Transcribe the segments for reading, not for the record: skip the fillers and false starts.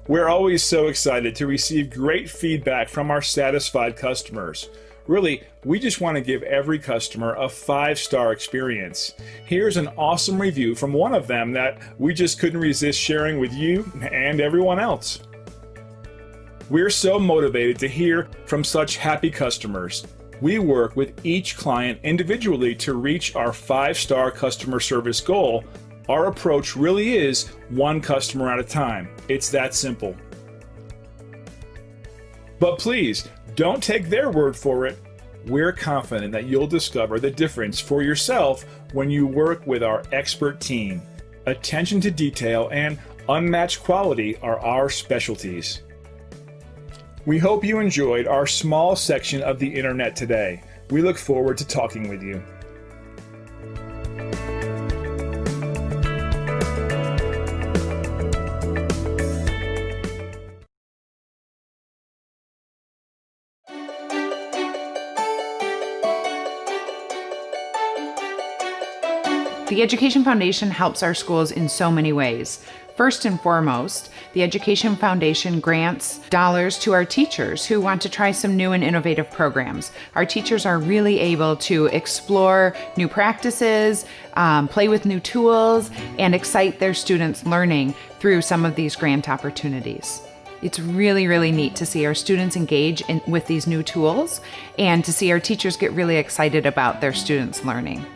We're always so excited to receive great feedback from our satisfied customers. Really, we just want to give every customer a 5-star experience. Here's an awesome review from one of them that we just couldn't resist sharing with you and everyone else. We're so motivated to hear from such happy customers. We work with each client individually to reach our 5-star customer service goal. Our approach really is one customer at a time. It's that simple. But please, don't take their word for it. We're confident that you'll discover the difference for yourself when you work with our expert team. Attention to detail and unmatched quality are our specialties. We hope you enjoyed our small section of the internet today. We look forward to talking with you. The Education Foundation helps our schools in so many ways. First and foremost, the Education Foundation grants dollars to our teachers who want to try some new and innovative programs. Our teachers are really able to explore new practices, play with new tools, and excite their students' learning through some of these grant opportunities. It's really, really neat to see our students engage with these new tools and to see our teachers get really excited about their students' learning.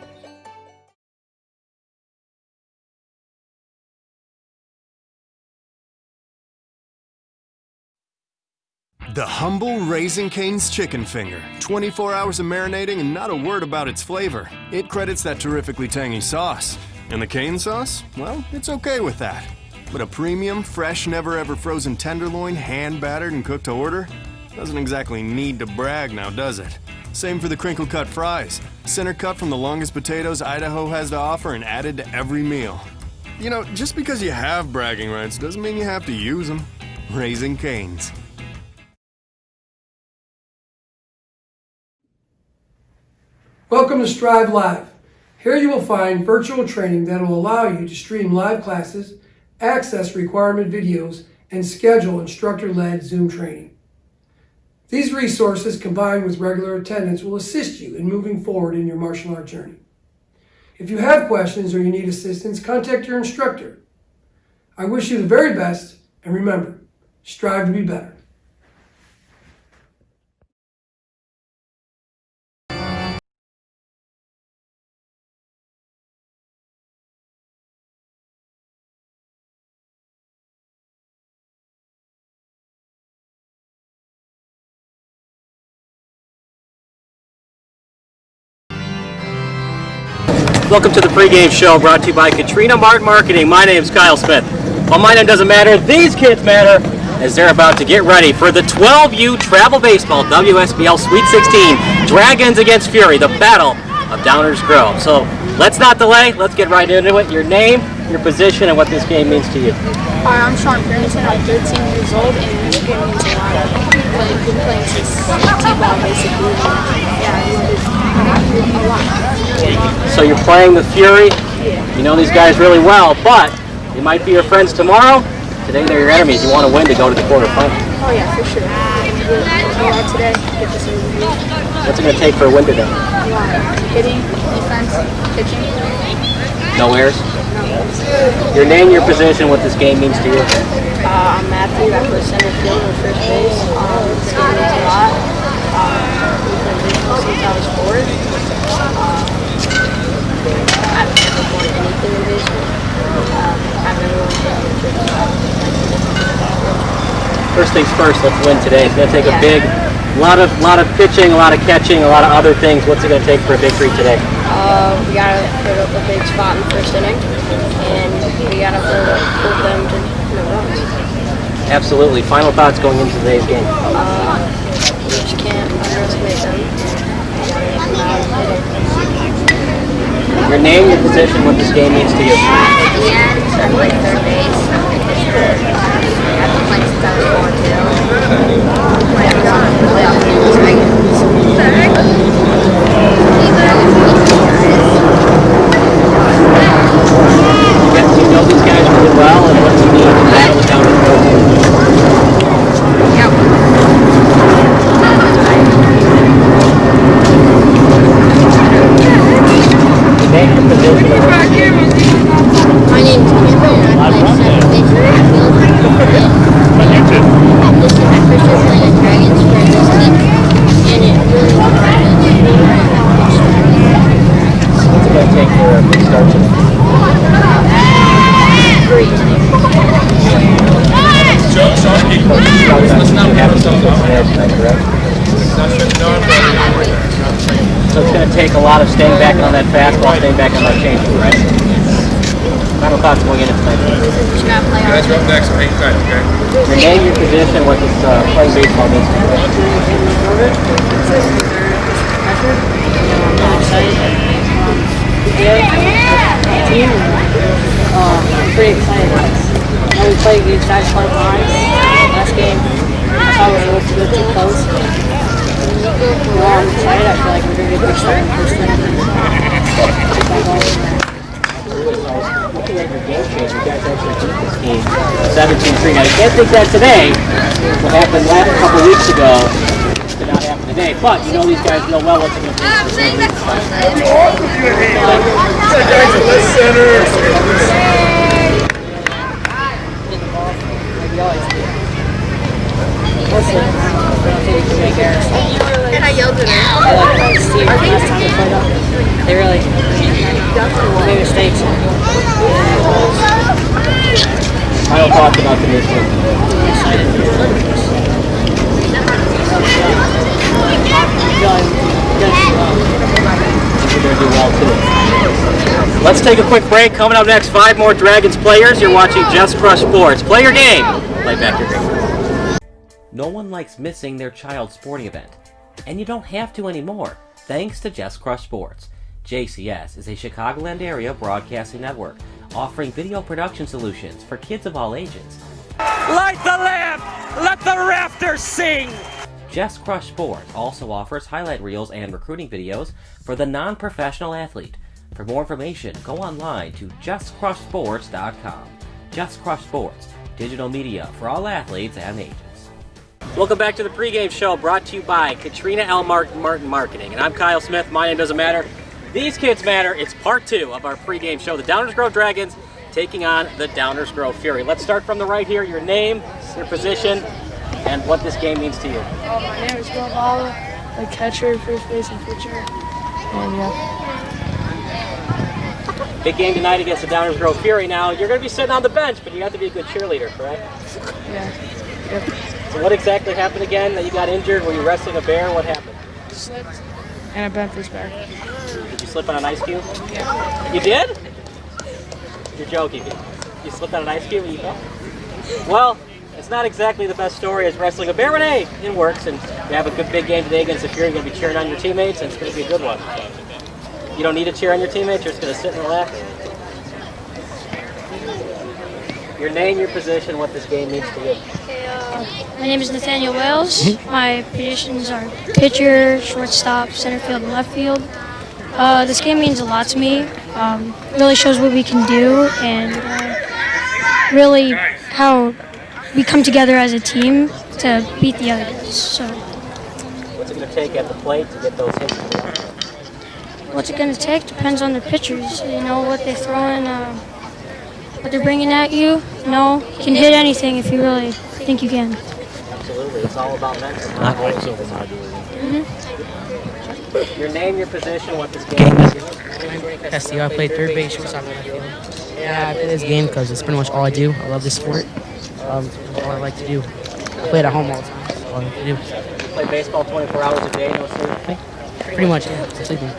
The humble Raising Cane's chicken finger. 24 hours of marinating and not a word about its flavor. It credits that terrifically tangy sauce. And the cane sauce? Well, it's okay with that. But a premium, fresh, never-ever frozen tenderloin, hand-battered and cooked to order? Doesn't exactly need to brag now, does it? Same for the crinkle-cut fries. Center cut from the longest potatoes Idaho has to offer and added to every meal. You know, just because you have bragging rights doesn't mean you have to use them. Raising Cane's. Welcome to Strive Live. Here you will find virtual training that will allow you to stream live classes, access requirement videos, and schedule instructor-led Zoom training. These resources combined with regular attendance will assist you in moving forward in your martial art journey. If you have questions or you need assistance, contact your instructor. I wish you the very best, and remember, strive to be better. Welcome to the Pregame Show, brought to you by Katrina Mart Marketing. My name's Kyle Smith. Well, my name doesn't matter. These kids matter, as they're about to get ready for the 12U Travel Baseball WSBL Sweet 16 Dragons against Fury, the Battle of Downers Grove. So let's not delay. Let's get right into it. Your name, your position, and what this game means to you. Hi, I'm Shawn Peerington. I'm 13 years old, and this game means a lot. I've been playing since T-ball, basically. Yeah, I love it a lot. So you're playing the Fury. You know these guys really well, but they might be your friends tomorrow. Today they're your enemies. You want to win to go to the quarterfinals. Oh yeah, for sure. Go out today, get this over with. What's it going to take for a win today? Hitting, defense, pitching. No errors? No. Your name, your position, what this game means to you. I'm Matthew. I play center field or first base. This game means a lot. We've been baseball since I was 4. I've never won anything in baseball. I've never won anything. First things first, let's win today. It's going to take a lot of pitching, a lot of catching, a lot of other things. What's it going to take for a victory today? We got to put up a big spot in the first inning, and we got to hold them to no runs. Absolutely. Final thoughts going into today's game? We just can't underestimate them. Your name, your position, what this game means to you. Yeah, I play third base. I've been playing since I was 4 too. I've gone to the playoff games regularly. You know these guys really well, and what you need to battle down the road. name and position. My name's Cameron and I play second base in the field. And this is my first year playing at Dragons for this team. And it really surprised me. What's it going to take for a big start today? Great. Shonaki. You have some tonight, correct? So it's going to take a lot of staying back on that fastball, staying back on that changeup, right? Final thoughts going into tonight. Just gotta play hard. Guys are up next, hang tight, okay? Your name, your position, what this playing baseball means to you. I'm pretty excited. We played against guys playing hard. Last game, I thought we were a little too close. I'm excited. I feel like we're going to get big start in the first inning. Looking at your game change, you guys actually beat this team 17-3. Now, you can't think that today. What happened last couple weeks ago did not happen today. But you know these guys real well what's going to be. And I yelled at her. I like Steve last time we played up. They really made mistakes. Final thoughts about today's game. I'm excited. You're going to do well too. Let's take a quick break. Coming up next, 5 more Dragons players. You're watching Just Crush Sports. Play your game. Play back your game. No one likes missing their child's sporting event, and you don't have to anymore, thanks to Just Crush Sports. JCS is a Chicagoland area broadcasting network offering video production solutions for kids of all ages. Light the lamp! Let the rafters sing! Just Crush Sports also offers highlight reels and recruiting videos for the non-professional athlete. For more information, go online to justcrushsports.com. Just Crush Sports, digital media for all athletes and ages. Welcome back to the Pregame Show, brought to you by Katrina L. Martin Marketing. And I'm Kyle Smith. My name doesn't matter. These kids matter. It's part 2 of our pregame show. The Downers Grove Dragons taking on the Downers Grove Fury. Let's start from the right here. Your name, your position, and what this game means to you. My name is Bill Bala, a catcher, first base, and pitcher. And yeah. Big game tonight against the Downers Grove Fury. Now, you're going to be sitting on the bench, but you have to be a good cheerleader, correct? Yeah. Yep. So what exactly happened again? That you got injured? Were you wrestling a bear? What happened? Slipped, and I bent this back. Did you slip on an ice cube? Yeah. You did? You're joking. You slipped on an ice cube and you fell? Well, it's not exactly the best story as wrestling a bear, but hey, it works. And you have a good big game today against the Fury. You're going to be cheering on your teammates, and it's going to be a good one. You don't need to cheer on your teammates. You're just going to sit and relax. Your name, your position, what this game means to you. My name is Nathaniel Wells. My positions are pitcher, shortstop, center field, and left field. This game means a lot to me. Really shows what we can do and really how we come together as a team to beat the other guys. So, what's it going to take at the plate to get those hits? what's it going to take depends on the pitchers. You know what they throw in, what they're bringing at you. You know, you can hit anything if you really think you can. Absolutely, it's all about mental. Your name, your position, what this game is. I play third base, shortstop, left field. Yeah, I play this game because it's pretty much all I do. I love this sport. It's all I like to do. I play it at home all the time. That's all I like to do. You play baseball 24 hours a day, no sleep? Pretty much, yeah. I'm sleeping.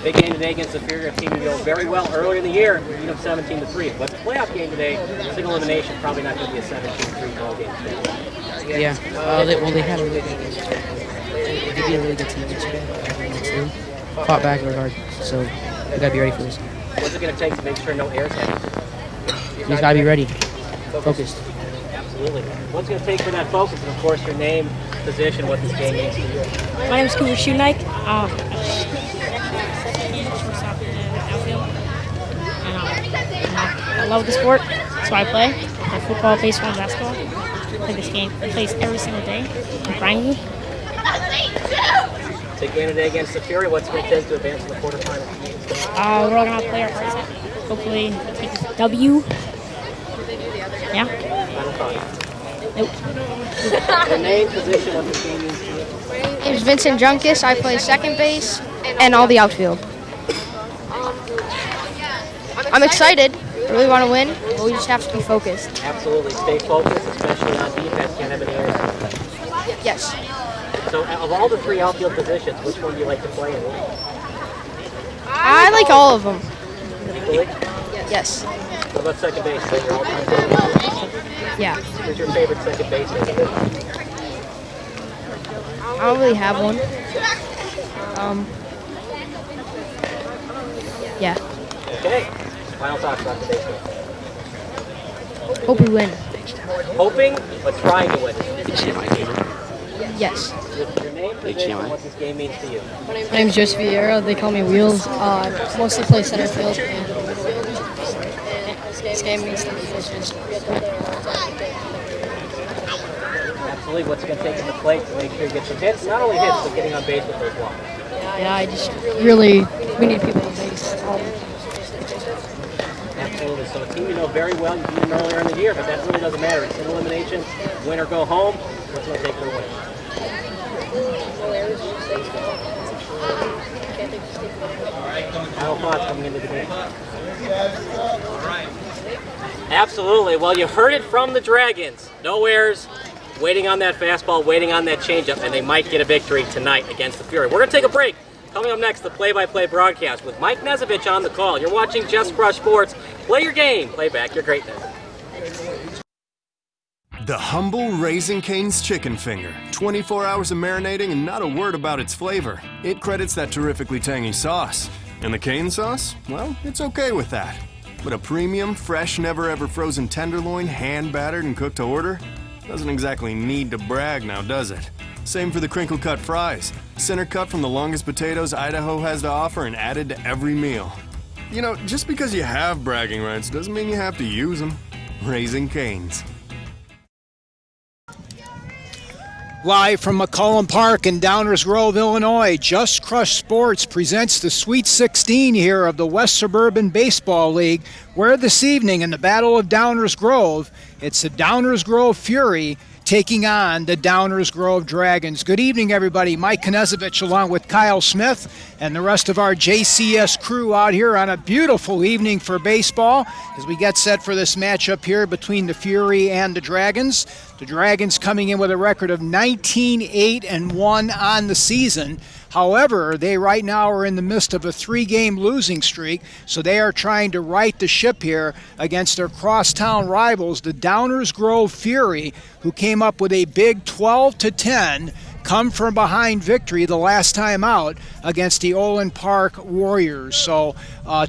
Big game today against the Fury, a team you go very well earlier in the year, beat them 17-3. But the playoff game today, single elimination, probably not going to be a 17-3 ball game today. Yeah. They had a really good team. They beat a really good team yesterday. Fought back really hard, so we gotta be ready for this. What's it going to take to make sure no errors happen? You just gotta be ready, focused. Absolutely. What's it going to take for that focus? And of course, your name, position, what this game means to you. My name is Shonaki. I love the sport, so I play. Football, baseball, and basketball. I play this game. I play every single day. I'm grinding. Big game today against the Fury. What's going to take to advance to the quarterfinals? We're all going to play our hearts out. Hopefully take a W. Yeah. Final thoughts. Nope. Your name, position, what this game means to you? My name is Vincent Junkus. I play second base and all the outfield. I'm excited. I really want to win, but we just have to be focused. Absolutely. Stay focused, especially on defense. Can't have any errors. Yes. So, of all the 3 outfield positions, which one do you like to play in? I like all of them. Equally? Yes. What about second base? Is that your all-time favorite? Yeah. Who's your favorite second baseman? I don't really have one. Yeah. Okay. Final thoughts about the baseball. Hope we win. Hoping, but trying to win. Yes. Your name, position, what this game means to you. My name's Joseph Vieira. They call me Wheels. Mostly play center field. And this game means to me. Absolutely. What's going to take in the plate to make sure you get some hits? Not only hits, but getting on base with those walks. Yeah, we need people on base. Absolutely. So a team you know very well, you beat them earlier in the year, but that really doesn't matter. It's an elimination. Win or go home. What's going to take for a win? Final thoughts coming into the game. Absolutely. Well, you heard it from the Dragons. No errors, waiting on that fastball, waiting on that changeup, and they might get a victory tonight against the Fury. We're going to take a break. Coming up next, the play-by-play broadcast with Mike Nezovich on the call. You're watching Just Crush Sports. Play your game. Play back your greatness. The humble Raising Cane's chicken finger. 24 hours of marinating and not a word about its flavor. It credits that terrifically tangy sauce. And the cane sauce? Well, it's okay with that. But a premium, fresh, never-ever frozen tenderloin, hand-battered and cooked to order? Doesn't exactly need to brag now, does it? Same for the crinkle-cut fries. Center cut from the longest potatoes Idaho has to offer and added to every meal. You know, just because you have bragging rights doesn't mean you have to use them. Raising Cane's. Live from McCollum Park in Downers Grove, Illinois, Just Crush Sports presents the Sweet 16 here of the West Suburban Baseball League, where this evening in the Battle of Downers Grove, it's the Downers Grove Fury taking on the Downers Grove Dragons. Good evening, everybody. Mike Knezovich along with Kyle Smith and the rest of our JCS crew out here on a beautiful evening for baseball as we get set for this matchup here between the Fury and the Dragons. The Dragons coming in with a record of 19-8-1 on the season. However, they right now are in the midst of a 3-game losing streak, so they are trying to right the ship here against their crosstown rivals, the Downers Grove Fury, who came up with a big 12-10 come from behind victory the last time out against the Olin Park Warriors. So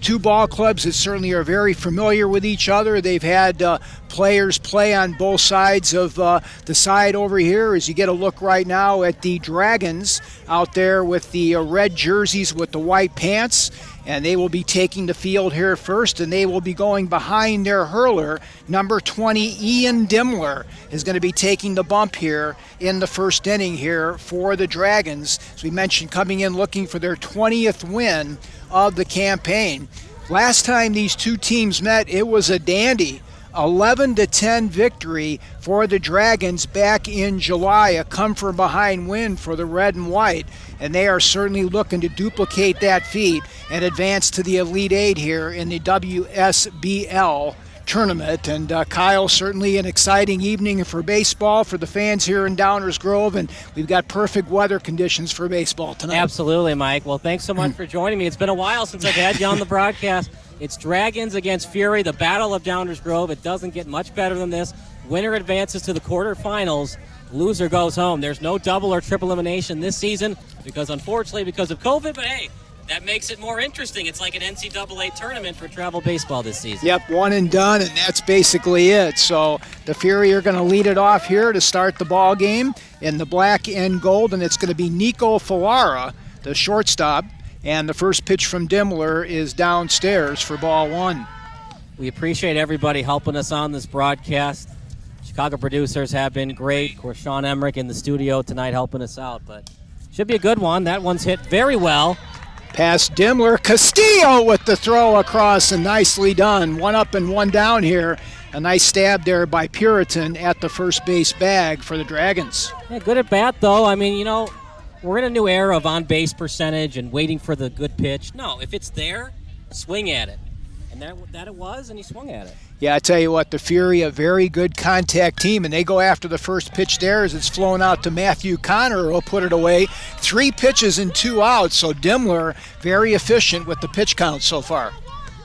2 ball clubs that certainly are very familiar with each other. They've had players play on both sides of the side over here as you get a look right now at the Dragons out there with the red jerseys with the white pants. And they will be taking the field here first, and they will be going behind their hurler. Number 20, Ian Dimmler, is going to be taking the bump here in the first inning here for the Dragons. As we mentioned, coming in looking for their 20th win of the campaign. Last time these two teams met, it was a dandy. 11-10 victory for the Dragons back in July, a come-from-behind win for the red and white, and they are certainly looking to duplicate that feat and advance to the Elite Eight here in the WSBL tournament. And Kyle, certainly an exciting evening for baseball for the fans here in Downers Grove, and we've got perfect weather conditions for baseball tonight. Absolutely, Mike. Well, thanks so much for joining me. It's been a while since I've had you on the broadcast. It's Dragons against Fury, the Battle of Downers Grove. It doesn't get much better than this. Winner advances to the quarterfinals. Loser goes home. There's no double or triple elimination this season because, unfortunately, because of COVID, but hey, that makes it more interesting. It's like an NCAA tournament for travel baseball this season. Yep, one and done, and that's basically it. So the Fury are going to lead it off here to start the ball game in the black and gold, and it's going to be Nico Ferrara, the shortstop. And the first pitch from Dimmler is downstairs for ball 1. We appreciate everybody helping us on this broadcast. Chicago producers have been great. Of course, Sean Emmerich in the studio tonight helping us out. But Should be a good one. That one's hit very well. Past Dimmler, Castillo with the throw across, and nicely done. One up and one down here. A nice stab there by Peerington at the first base bag for the Dragons. Yeah, good at bat, though. I mean, we're in a new era of on-base percentage and waiting for the good pitch. No, if it's there, swing at it. And that it was, and he swung at it. Yeah, I tell you what, the Fury, a very good contact team, and they go after the first pitch there as it's flown out to Matthew Connor, who will put it away. 3 pitches and 2 outs, so Dimmler very efficient with the pitch count so far.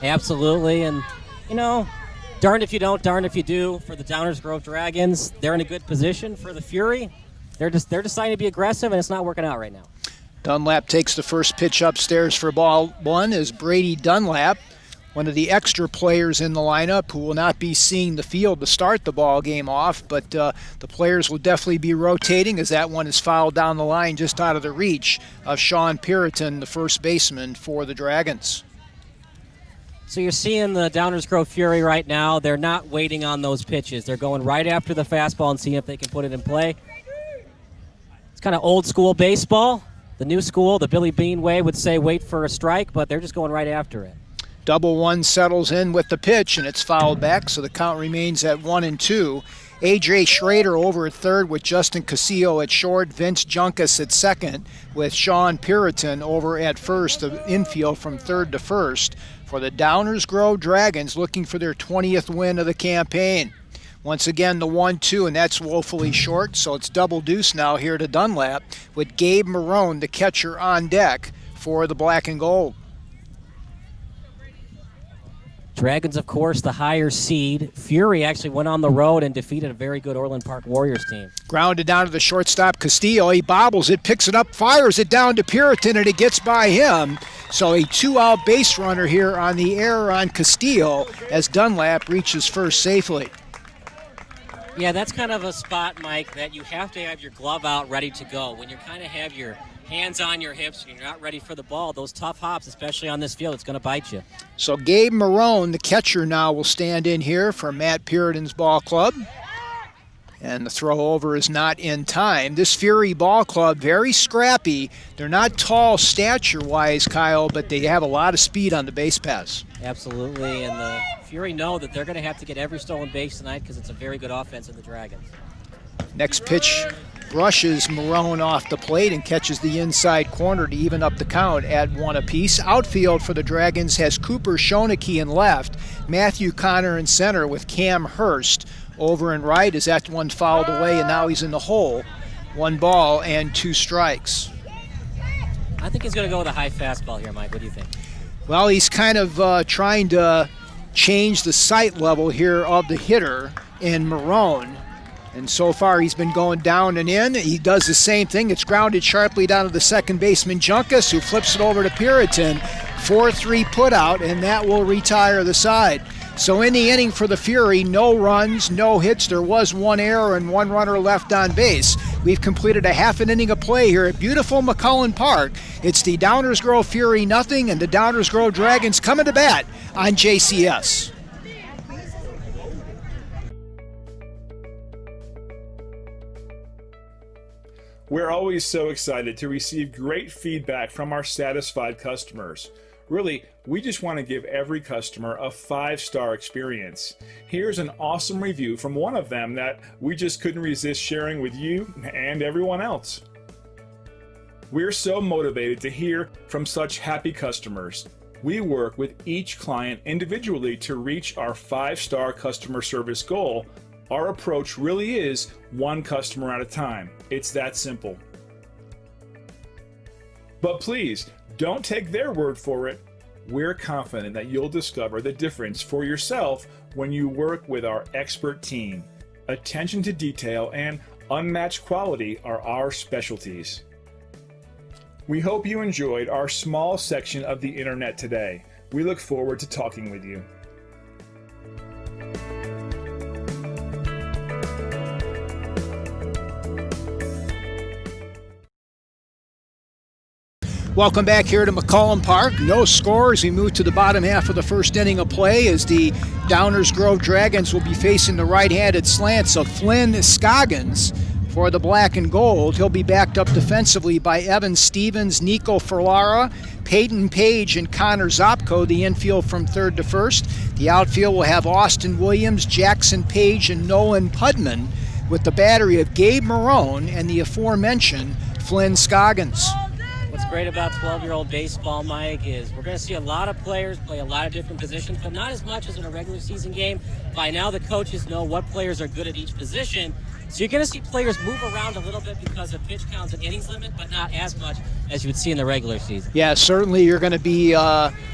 Absolutely, and, darned if you don't, darned if you do. For the Downers Grove Dragons, they're in a good position. For the Fury, they're deciding to be aggressive, and it's not working out right now. Dunlap takes the first pitch upstairs for ball one as Brady Dunlap, one of the extra players in the lineup who will not be seeing the field to start the ball game off, but the players will definitely be rotating as that one is fouled down the line just out of the reach of Shawn Peerington, the first baseman for the Dragons. So you're seeing the Downers Grove Fury right now. They're not waiting on those pitches. They're going right after the fastball and seeing if they can put it in play. It's kind of old school baseball. The new school, the Billy Bean way, would say wait for a strike, but they're just going right after it. Double one settles in with the pitch, and it's fouled back, so the count remains at 1-2. A.J. Schrader over at third with Justin Casillo at short, Vince Junkus at second with Shawn Peerington over at first, the infield from third to first for the Downers Grove Dragons looking for their 20th win of the campaign. Once again, the 1-2, and that's woefully short, so it's double deuce now here to Dunlap with Gabe Marone, the catcher, on deck for the black and gold. Dragons, of course, the higher seed. Fury actually went on the road and defeated a very good Orland Park Warriors team. Grounded down to the shortstop, Castillo. He bobbles it, picks it up, fires it down to Peerington, and it gets by him. So a 2-out base runner here on the air on Castillo as Dunlap reaches first safely. Yeah, that's kind of a spot, Mike, that you have to have your glove out ready to go. When you kind of have your hands on your hips and you're not ready for the ball, those tough hops, especially on this field, it's going to bite you. So Gabe Marone, the catcher now, will stand in here for Matt Peerington's ball club. And the throw over is not in time. This Fury ball club, very scrappy. They're not tall stature-wise, Kyle, but they have a lot of speed on the base paths. Absolutely, and the Fury know that they're going to have to get every stolen base tonight because it's a very good offense in the Dragons. Next pitch brushes Marone off the plate and catches the inside corner to even up the count at 1 apiece. Outfield for the Dragons has Cooper Shonaki in left, Matthew Connor in center with Cam Hurst over and right as that one fouled away, and now he's in the hole. 1 ball and 2 strikes. I think he's going to go with a high fastball here, Mike. What do you think? Well, he's kind of trying to change the sight level here of the hitter in Marone. And so far he's been going down and in. He does the same thing. It's grounded sharply down to the second baseman, Junkus, who flips it over to Peerington. 4-3 put out, and that will retire the side. So in the inning for the Fury, no runs, no hits. There was 1 error and 1 runner left on base. We've completed a half an inning of play here at beautiful McCullen Park. It's the Downers Grove Fury nothing, and the Downers Grove Dragons coming to bat on JCS. We're always so excited to receive great feedback from our satisfied customers. Really, we just want to give every customer a 5-star experience. Here's an awesome review from one of them that we just couldn't resist sharing with you and everyone else. We're so motivated to hear from such happy customers. We work with each client individually to reach our 5-star customer service goal. Our approach really is one customer at a time. It's that simple. But please, don't take their word for it. We're confident that you'll discover the difference for yourself when you work with our expert team. Attention to detail and unmatched quality are our specialties. We hope you enjoyed our small section of the internet today. We look forward to talking with you. Welcome back here to McCullen Park. No score as we move to the bottom half of the first inning of play as the Downers Grove Dragons will be facing the right-handed slants of Flynn Scoggins For the black and gold, he'll be backed up defensively by Evan Stevens, Nico Ferrara, Peyton Page, and Connor Zopko, the infield from third to first. The outfield will have Austin Williams, Jackson Page, and Nolan Pudman, with the battery of Gabe Marone and the aforementioned Flynn Scoggins. What's great about 12-year-old baseball, Mike, is we're going to see a lot of players play a lot of different positions, but not as much as in a regular season game. By now, the coaches know what players are good at each position. So you're going to see players move around a little bit because of pitch counts and innings limit, but not as much as you would see in the regular season. Yeah, certainly you're going to be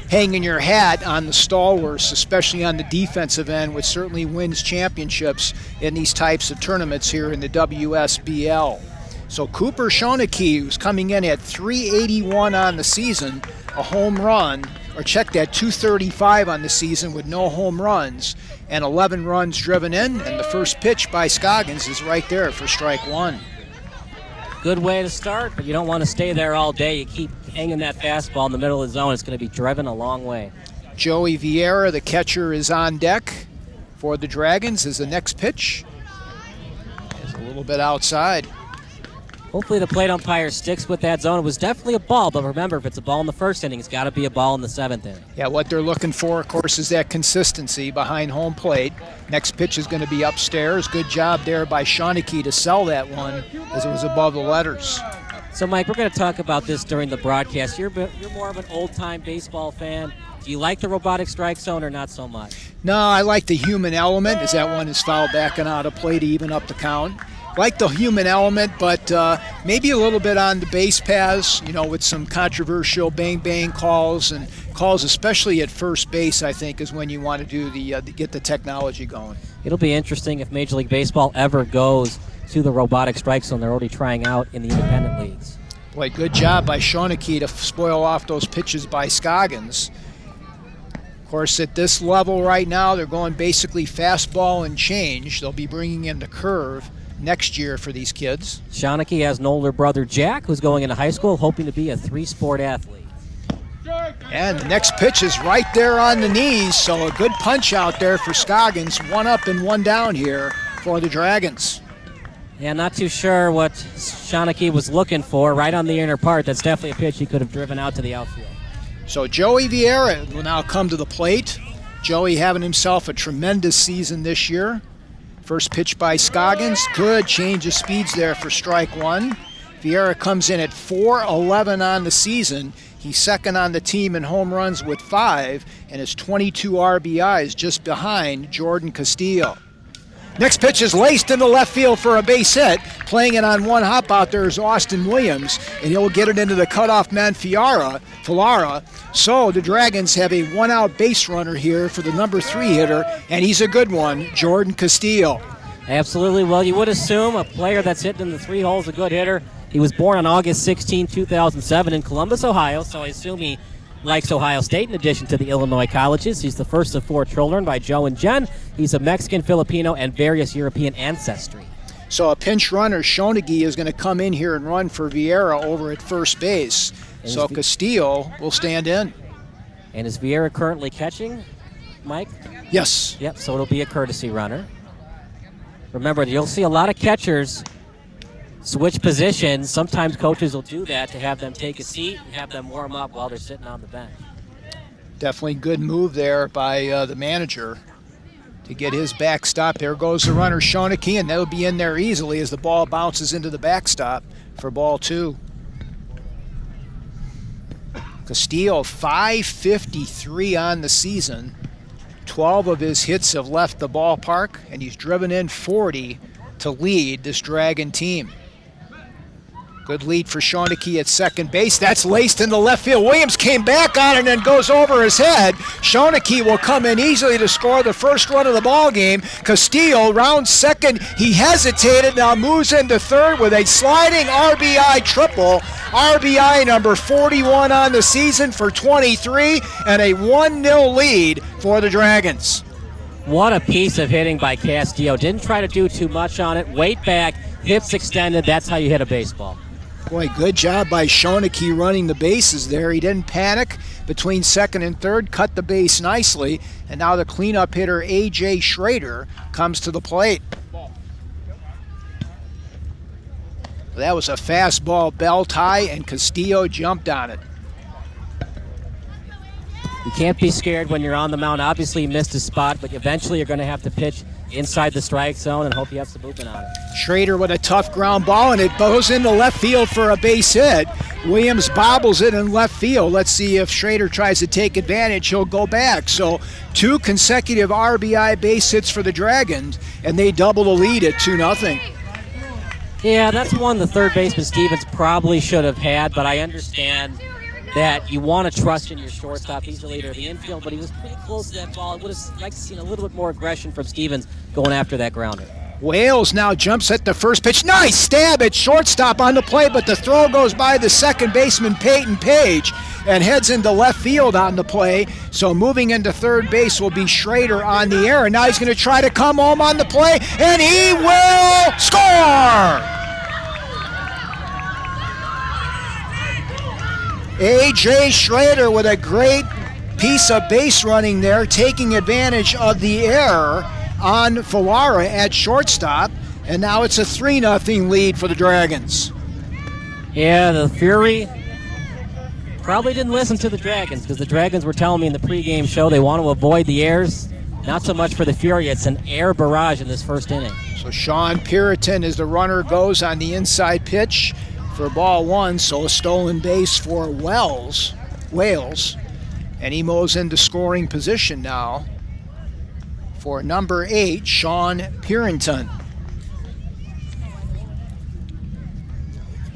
hanging your hat on the stalwarts, especially on the defensive end, which certainly wins championships in these types of tournaments here in the WSBL. So Cooper Shonaki, who's coming in at 381 on the season, a home run, or check that, 235 on the season with no home runs, and 11 runs driven in, and the first pitch by Scoggins is right there for strike one. Good way to start, but you don't want to stay there all day. You keep hanging that fastball in the middle of the zone. It's going to be driven a long way. Joey Vieira, the catcher, is on deck for the Dragons as the next pitch is a little bit outside. Hopefully the plate umpire sticks with that zone. It was definitely a ball, but remember, if it's a ball in the first inning, it's got to be a ball in the seventh inning. Yeah, what they're looking for, of course, is that consistency behind home plate. Next pitch is going to be upstairs. Good job there by Shonaki to sell that one as it was above the letters. So, Mike, we're going to talk about this during the broadcast. You're more of an old-time baseball fan. Do you like the robotic strike zone or not so much? No, I like the human element, as that one is fouled back and out of play to even up the count. Like the human element, but maybe a little bit on the base paths, with some controversial bang-bang calls, and calls especially at first base, I think, is when you want to do get the technology going. It'll be interesting if Major League Baseball ever goes to the robotic strike zone. They're already trying out in the independent leagues. Boy, good job by Shonaki to spoil off those pitches by Scoggins. Of course, at this level right now, they're going basically fastball and change. They'll be bringing in the curve next year for these kids. Shonaki has an older brother, Jack, who's going into high school, hoping to be a three-sport athlete. And the next pitch is right there on the knees, so a good punch out there for Scoggins. One up and one down here for the Dragons. Yeah, not too sure what Shonaki was looking for. Right on the inner part, that's definitely a pitch he could have driven out to the outfield. So Joey Vieira will now come to the plate. Joey having himself a tremendous season this year. First pitch by Scoggins. Good change of speeds there for strike one. Vieira comes in at 4-11 on the season. He's second on the team in home runs with 5 and has 22 RBIs, just behind Jordan Castillo. Next pitch is laced into left field for a base hit. Playing it on one hop out there is Austin Williams, and he'll get it into the cutoff man Ferrara. So the Dragons have a one-out base runner here for the number 3 hitter, and he's a good one, Jordan Castillo. Absolutely. Well, you would assume a player that's hitting in the 3 hole is a good hitter. He was born on August 16, 2007 in Columbus, Ohio, so I assume he likes Ohio State in addition to the Illinois colleges. He's the first of 4 children by Joe and Jen. He's of Mexican, Filipino, and various European ancestry. So a pinch runner, Shonaki, is going to come in here and run for Vieira over at first base. So Castillo will stand in. And is Vieira currently catching, Mike? Yes. Yep, so it'll be a courtesy runner. Remember, you'll see a lot of catchers switch positions. Sometimes coaches will do that to have them take a seat and have them warm up while they're sitting on the bench. Definitely good move there by the manager to get his backstop. There goes the runner, Shonaki, and that'll be in there easily as the ball bounces into the backstop for ball 2. Castillo, 553 on the season. 12 of his hits have left the ballpark, and he's driven in 40 to lead this Dragon team. Good lead for Shonaki at second base. That's laced into left field. Williams came back on it and then goes over his head. Shonaki will come in easily to score the first run of the ball game. Castillo, round second, he hesitated, now moves into third with a sliding RBI triple. RBI number 41 on the season for 23, and a 1-0 lead for the Dragons. What a piece of hitting by Castillo. Didn't try to do too much on it. Weight back, hips extended. That's how you hit a baseball. Boy, good job by Shonaki running the bases there. He didn't panic between second and third, cut the base nicely, and now the cleanup hitter, A.J. Schrader, comes to the plate. That was a fastball belt high, and Castillo jumped on it. You can't be scared when you're on the mound. Obviously, he missed his spot, but eventually you're going to have to pitch inside the strike zone and hope you have some movement on it. Schrader with a tough ground ball, and it goes into left field for a base hit. Williams bobbles it in left field. Let's see if Schrader tries to take advantage. He'll go back. So 2 consecutive RBI base hits for the Dragons, and they double the lead at 2-0. Yeah, that's one the third baseman Stevens probably should have had, but I understand that you want to trust in your shortstop. He's the leader of the infield, but he was pretty close to that ball. I would have liked to see a little bit more aggression from Stevens going after that grounder. Wales now jumps at the first pitch. Nice stab at shortstop on the play, but the throw goes by the second baseman, Peyton Page, and heads into left field on the play. So moving into third base will be Schrader on the air, and now he's going to try to come home on the play, and he will score! A.J. Schrader with a great piece of base running there, taking advantage of the error on Ferrara at shortstop, and now it's a 3-0 lead for the Dragons. Yeah, the Fury probably didn't listen to the Dragons, because the Dragons were telling me in the pregame show they want to avoid the errors. Not so much for the Fury. It's an air barrage in this first inning. So Shawn Peerington, as the runner goes on the inside pitch for ball 1, so a stolen base for Wales, and he moves into scoring position now for number 8, Shawn Peerington.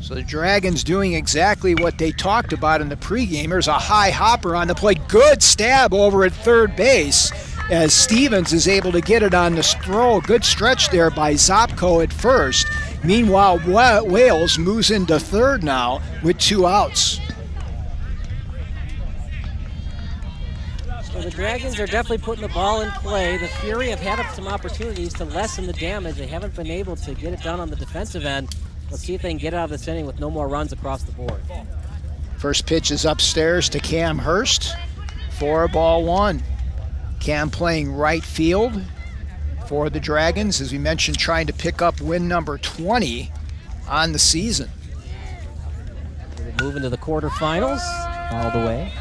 So the Dragons doing exactly what they talked about in the pregame. There's a high hopper on the plate. Good stab over at third base as Stevens is able to get it on the throw. Good stretch there by Zopko at first. Meanwhile, Wales moves into third now with 2 outs. So the Dragons are definitely putting the ball in play. The Fury have had some opportunities to lessen the damage. They haven't been able to get it done on the defensive end. Let's see if they can get out of this inning with no more runs across the board. First pitch is upstairs to Cam Hurst for ball 1. Cam playing right field for the Dragons, as we mentioned, trying to pick up win number 20 on the season. Moving to the quarterfinals all the way.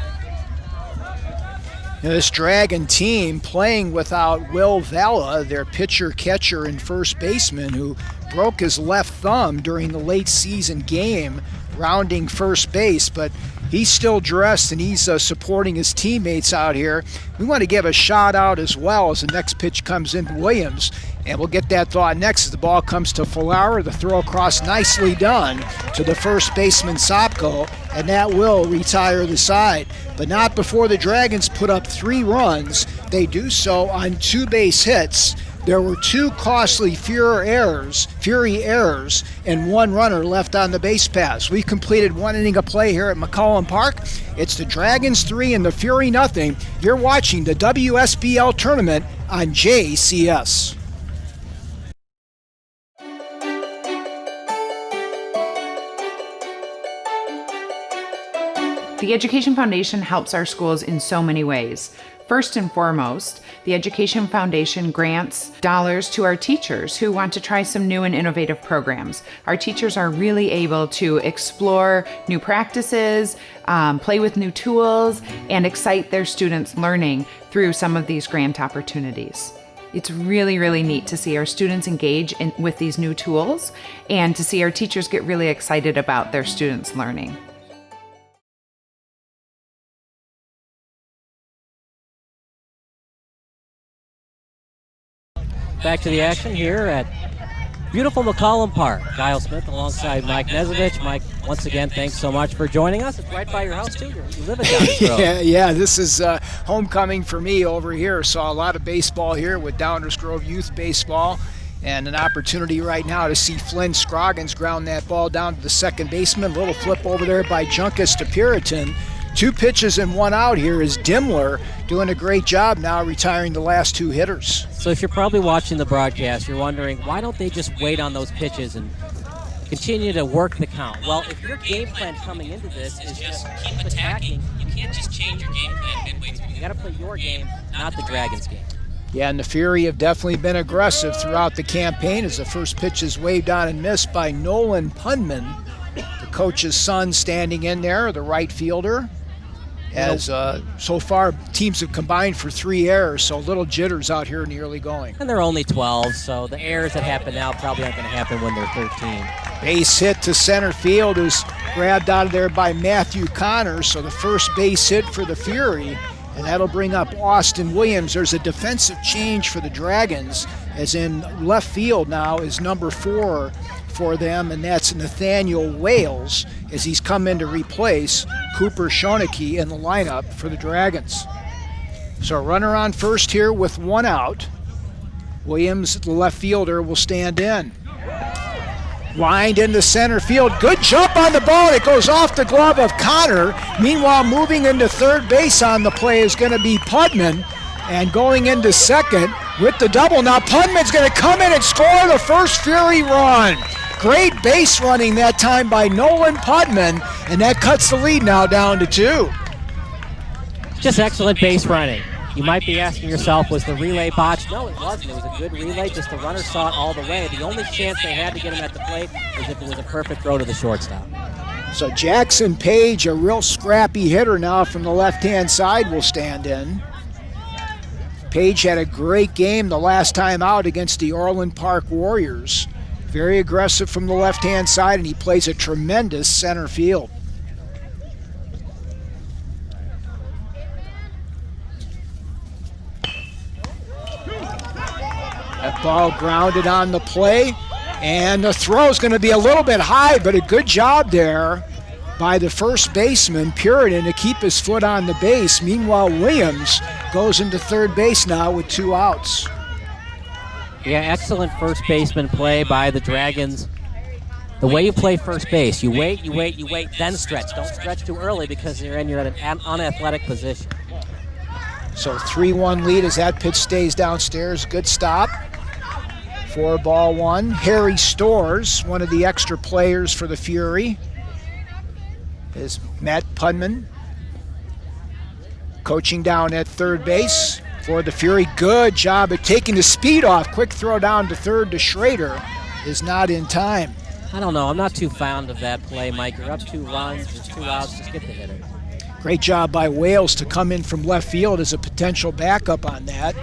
Now this Dragon team playing without Will Vela, their pitcher-catcher and first baseman, who broke his left thumb during the late season game rounding first base, but he's still dressed and he's supporting his teammates out here. We want to give a shout out as well as the next pitch comes in to Williams, and we'll get that thought next as the ball comes to Ferrara. The throw across nicely done to the first baseman Zopko, and that will retire the side. But not before the Dragons put up 3 runs. They do so on 2 base hits. There were 2 costly Fury errors, and 1 runner left on the base paths. We've completed 1 inning of play here at McCollum Park. It's the Dragons 3 and the Fury nothing. You're watching the WSBL tournament on JCS. The Education Foundation helps our schools in so many ways. First and foremost, the Education Foundation grants dollars to our teachers who want to try some new and innovative programs. Our teachers are really able to explore new practices, play with new tools, and excite their students' learning through some of these grant opportunities. It's really, really neat to see our students engage with these new tools and to see our teachers get really excited about their students' learning. Back to the action here at beautiful McCollum Park. Kyle Smith alongside Mike Nezovich. Mike, once again, thanks so much for joining us. It's right by your house, too. You live in Downers Grove. Yeah, this is homecoming for me over here. Saw a lot of baseball here with Downers Grove Youth Baseball, and an opportunity right now to see Flynn Scroggins ground that ball down to the second baseman. A little flip over there by Junkus to Peerington. 2 pitches and 1 out here is Dimmler doing a great job now, retiring the last 2 hitters. So if you're probably watching the broadcast, you're wondering, why don't they just wait on those pitches and continue to work the count? Well, if your game plan coming into this is just keep attacking, you can't just change your game plan midway through. You got to play your game, not the Dragons' game. Yeah, and the Fury have definitely been aggressive throughout the campaign as the first pitch is waved on and missed by Nolan Punman, the coach's son, standing in there, the right fielder. As so far, teams have combined for 3 errors, so little jitters out here in the early going. And they're only 12, so the errors that happen now probably aren't going to happen when they're 13. Base hit to center field is grabbed out of there by Matthew Connors, so the first base hit for the Fury, and that'll bring up Austin Williams. There's a defensive change for the Dragons, as in left field now is number 4 for them, and that's Nathaniel Wales, as he's come in to replace Cooper Shonaki in the lineup for the Dragons. So a runner on first here with 1 out. Williams, the left fielder, will stand in. Lined into center field. Good jump on the ball. It goes off the glove of Connor. Meanwhile, moving into third base on the play is going to be Putman. And going into second with the double. Now Putman's going to come in and score the first Fury run. Great base running that time by Nolan Putman, and that cuts the lead now down to 2. Just excellent base running. You might be asking yourself, was the relay botched? No, it wasn't. It was a good relay, just the runner saw it all the way. The only chance they had to get him at the plate was if it was a perfect throw to the shortstop. So Jackson Page, a real scrappy hitter now from the left-hand side, will stand in. Page had a great game the last time out against the Orland Park Warriors. Very aggressive from the left-hand side, and he plays a tremendous center field. That ball grounded on the play, and the throw is going to be a little bit high, but a good job there by the first baseman, Peerington, to keep his foot on the base. Meanwhile, Williams goes into third base now with 2 outs. Yeah, excellent first baseman play by the Dragons. The way you play first base, you wait, then stretch. Don't stretch too early because you're at an unathletic position. So 3-1 lead as that pitch stays downstairs. Good stop. 4-1. Harry Storrs, one of the extra players for the Fury, is Matt Putman coaching down at third base for the Fury. Good job at taking the speed off. Quick throw down to third to Schrader is not in time. I don't know. I'm not too fond of that play, Mike. You're up 2 runs, there's 2 outs, just get the hitter. Great job by Wales to come in from left field as a potential backup on that.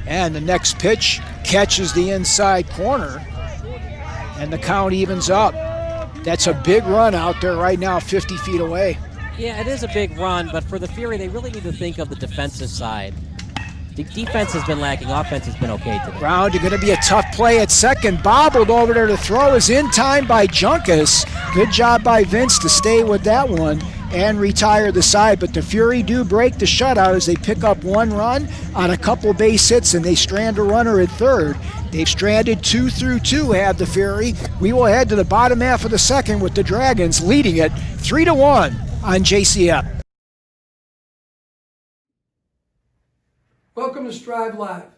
And the next pitch catches the inside corner, and the count evens up. That's a big run out there right now, 50 feet away. Yeah, it is a big run, but for the Fury, they really need to think of the defensive side. The defense has been lacking. Offense has been okay today. Ground, going to be a tough play at second. Bobbled over there to throw is in time by Junkus. Good job by Vince to stay with that one and retire the side. But the Fury do break the shutout as they pick up 1 run on a couple base hits, and they strand a runner at third. They've stranded 2 through 2, have the Fury. We will head to the bottom half of the second with the Dragons leading it 3-1 on JCF. Welcome to Strive Live.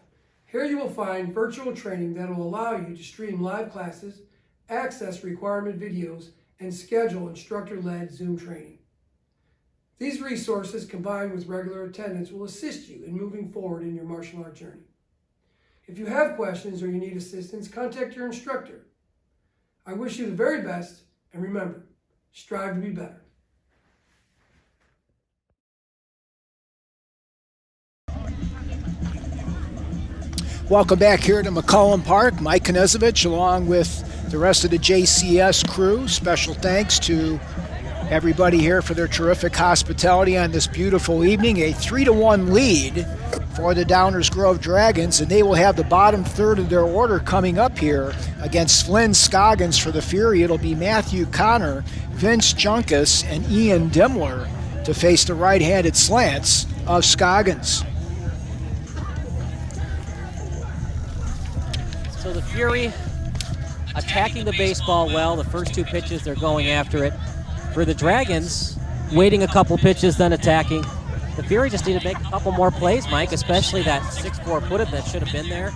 Here you will find virtual training that will allow you to stream live classes, access requirement videos, and schedule instructor-led Zoom training. These resources, combined with regular attendance, will assist you in moving forward in your martial art journey. If you have questions or you need assistance, contact your instructor. I wish you the very best, and remember, strive to be better. Welcome back here to McCollum Park. Mike Knezovich along with the rest of the JCS crew. Special thanks to everybody here for their terrific hospitality on this beautiful evening. A 3-1 lead for the Downers Grove Dragons, and they will have the bottom third of their order coming up here against Flynn Scoggins for the Fury. It'll be Matthew Connor, Vince Junkus, and Ian Dimmler to face the right-handed slants of Scoggins. So the Fury attacking the baseball well. The first 2 pitches, they're going after it. For the Dragons, waiting a couple pitches, then attacking. The Fury just need to make a couple more plays, Mike, especially that 6-4 put-it that should have been there.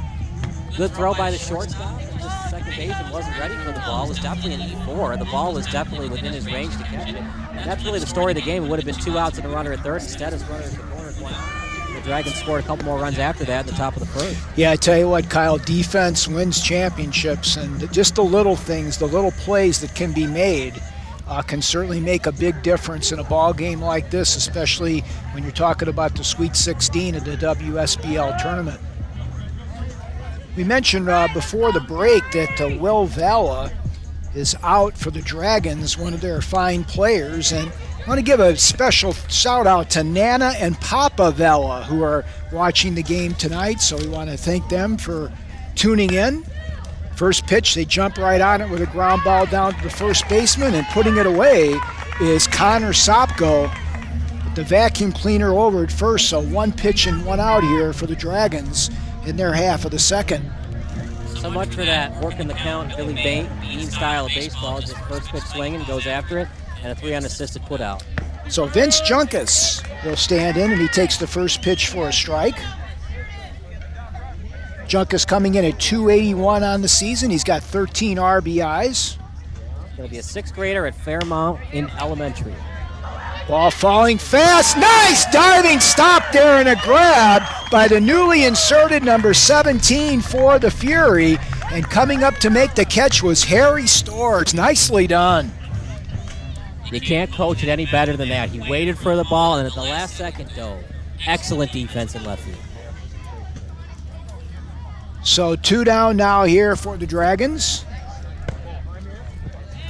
Good throw by the shortstop. Just second baseman wasn't ready for the ball. It was definitely an E4. The ball was definitely within his range to catch it. And that's really the story of the game. It would have been 2 outs and a runner at third. Instead, it's runner at the corner. The Dragons scored a couple more runs after that at the top of the first. Yeah, I tell you what, Kyle, defense wins championships, and just the little things, the little plays that can be made can certainly make a big difference in a ball game like this, especially when you're talking about the Sweet 16 of the WSBL tournament. We mentioned before the break that Will Vela is out for the Dragons, one of their fine players, and I want to give a special shout out to Nana and Papa Vela, who are watching the game tonight, so we want to thank them for tuning in. First pitch, they jump right on it with a ground ball down to the first baseman, and putting it away is Connor Sopko with the vacuum cleaner over at first, so 1 pitch and 1 out here for the Dragons in their half of the second. So much for that working the count, Billy Bean style of baseball. Just first pitch swinging, goes after it, and a 3 unassisted put out. So Vince Junkus will stand in, and he takes the first pitch for a strike. Junkus coming in at 281 on the season. He's got 13 RBIs. Going to be a 6th grader at Fairmount in elementary. Ball falling fast. Nice diving stop there and a grab by the newly inserted number 17 for the Fury. And coming up to make the catch was Harry Storrs. Nicely done. You can't coach it any better than that. He waited for the ball and at the last second dove. Excellent defense in left field. So 2 down now here for the Dragons.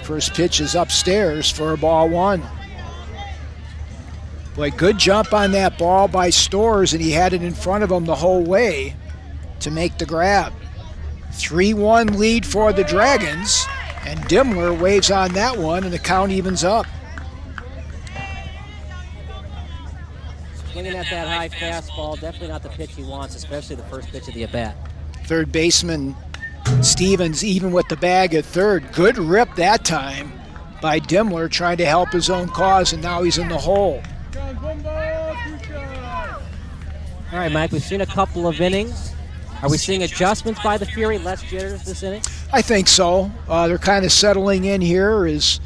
First pitch is upstairs for ball 1. Boy, good jump on that ball by Storrs, and he had it in front of him the whole way to make the grab. 3-1 lead for the Dragons, and Dimmler waves on that one, and the count evens up. Swinging at that high fastball, definitely not the pitch he wants, especially the first pitch of the at-bat. Third baseman Stevens even with the bag at third. Good rip that time by Dimmler trying to help his own cause, and now he's in the hole. All right, Mike, we've seen a couple of innings. Are we seeing adjustments by the Fury, less jitters this inning? I think so. They're kind of settling in here as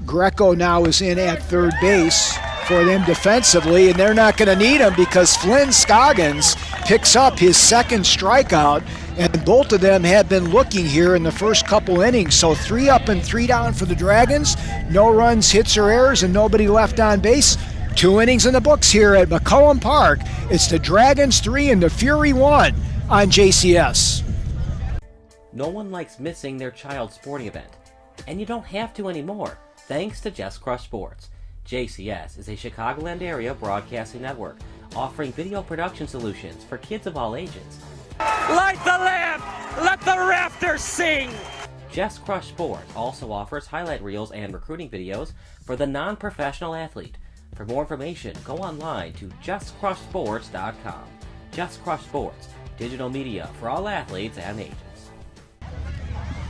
Greco now is in at third base for them defensively, and they're not going to need him because Flynn Scoggins picks up his 2nd strikeout, and both of them have been looking here in the first couple innings. So 3 up and 3 down for the Dragons. No runs, hits, or errors, and nobody left on base. 2 innings in the books here at McCollum Park. It's the Dragons 3 and the Fury 1 on JCS. No one likes missing their child's sporting event, and you don't have to anymore, thanks to Just Crush Sports. JCS is a Chicagoland area broadcasting network offering video production solutions for kids of all ages. Light the lamp! Let the rafters sing! Just Crush Sports also offers highlight reels and recruiting videos for the non-professional athlete. For more information, go online to justcrushsports.com. Just Crush Sports, digital media for all athletes and ages.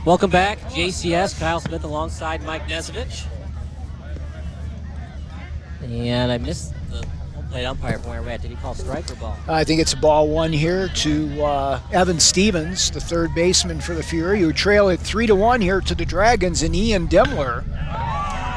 Welcome back, JCS. Kyle Smith alongside Mike Nesovich. And I missed the home plate umpire from where we're at. Did he call strike or ball? I think it's ball 1 here to Evan Stevens, the third baseman for the Fury, who trail it 3-1 here to the Dragons and Ian Dimmler.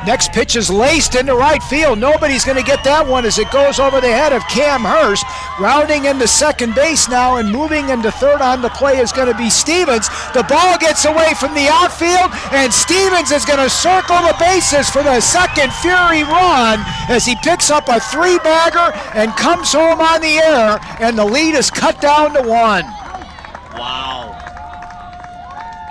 Next pitch is laced into right field. Nobody's going to get that one as it goes over the head of Cam Hurst. Rounding into second base now and moving into third on the play is going to be Stevens. The ball gets away from the outfield, and Stevens is going to circle the bases for the second Fury run as he picks up a 3-bagger and comes home on the air, and the lead is cut down to 1. Wow.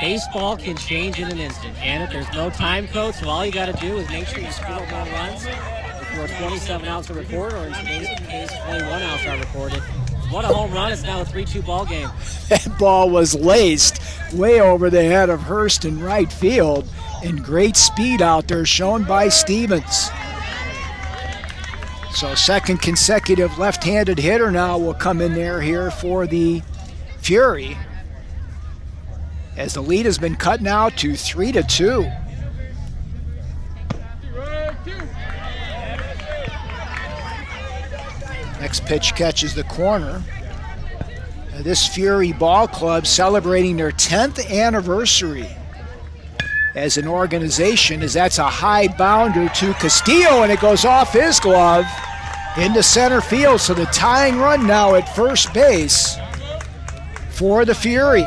Baseball can change in an instant, can it? There's no time code, so all you got to do is make sure you score more runs. If you're 27 outs to record, or in today's case, 21 outs are recorded. What a home run. It's now a 3-2 ball game. That ball was laced way over the head of Hurst in right field, and great speed out there shown by Stevens. So second consecutive left-handed hitter now will come in there here for the Fury, as the lead has been cut now to 3-2. Next pitch catches the corner. This Fury ball club celebrating their 10th anniversary as an organization, as that's a high bounder to Castillo, and it goes off his glove. into center field. So the tying run now at first base for the Fury.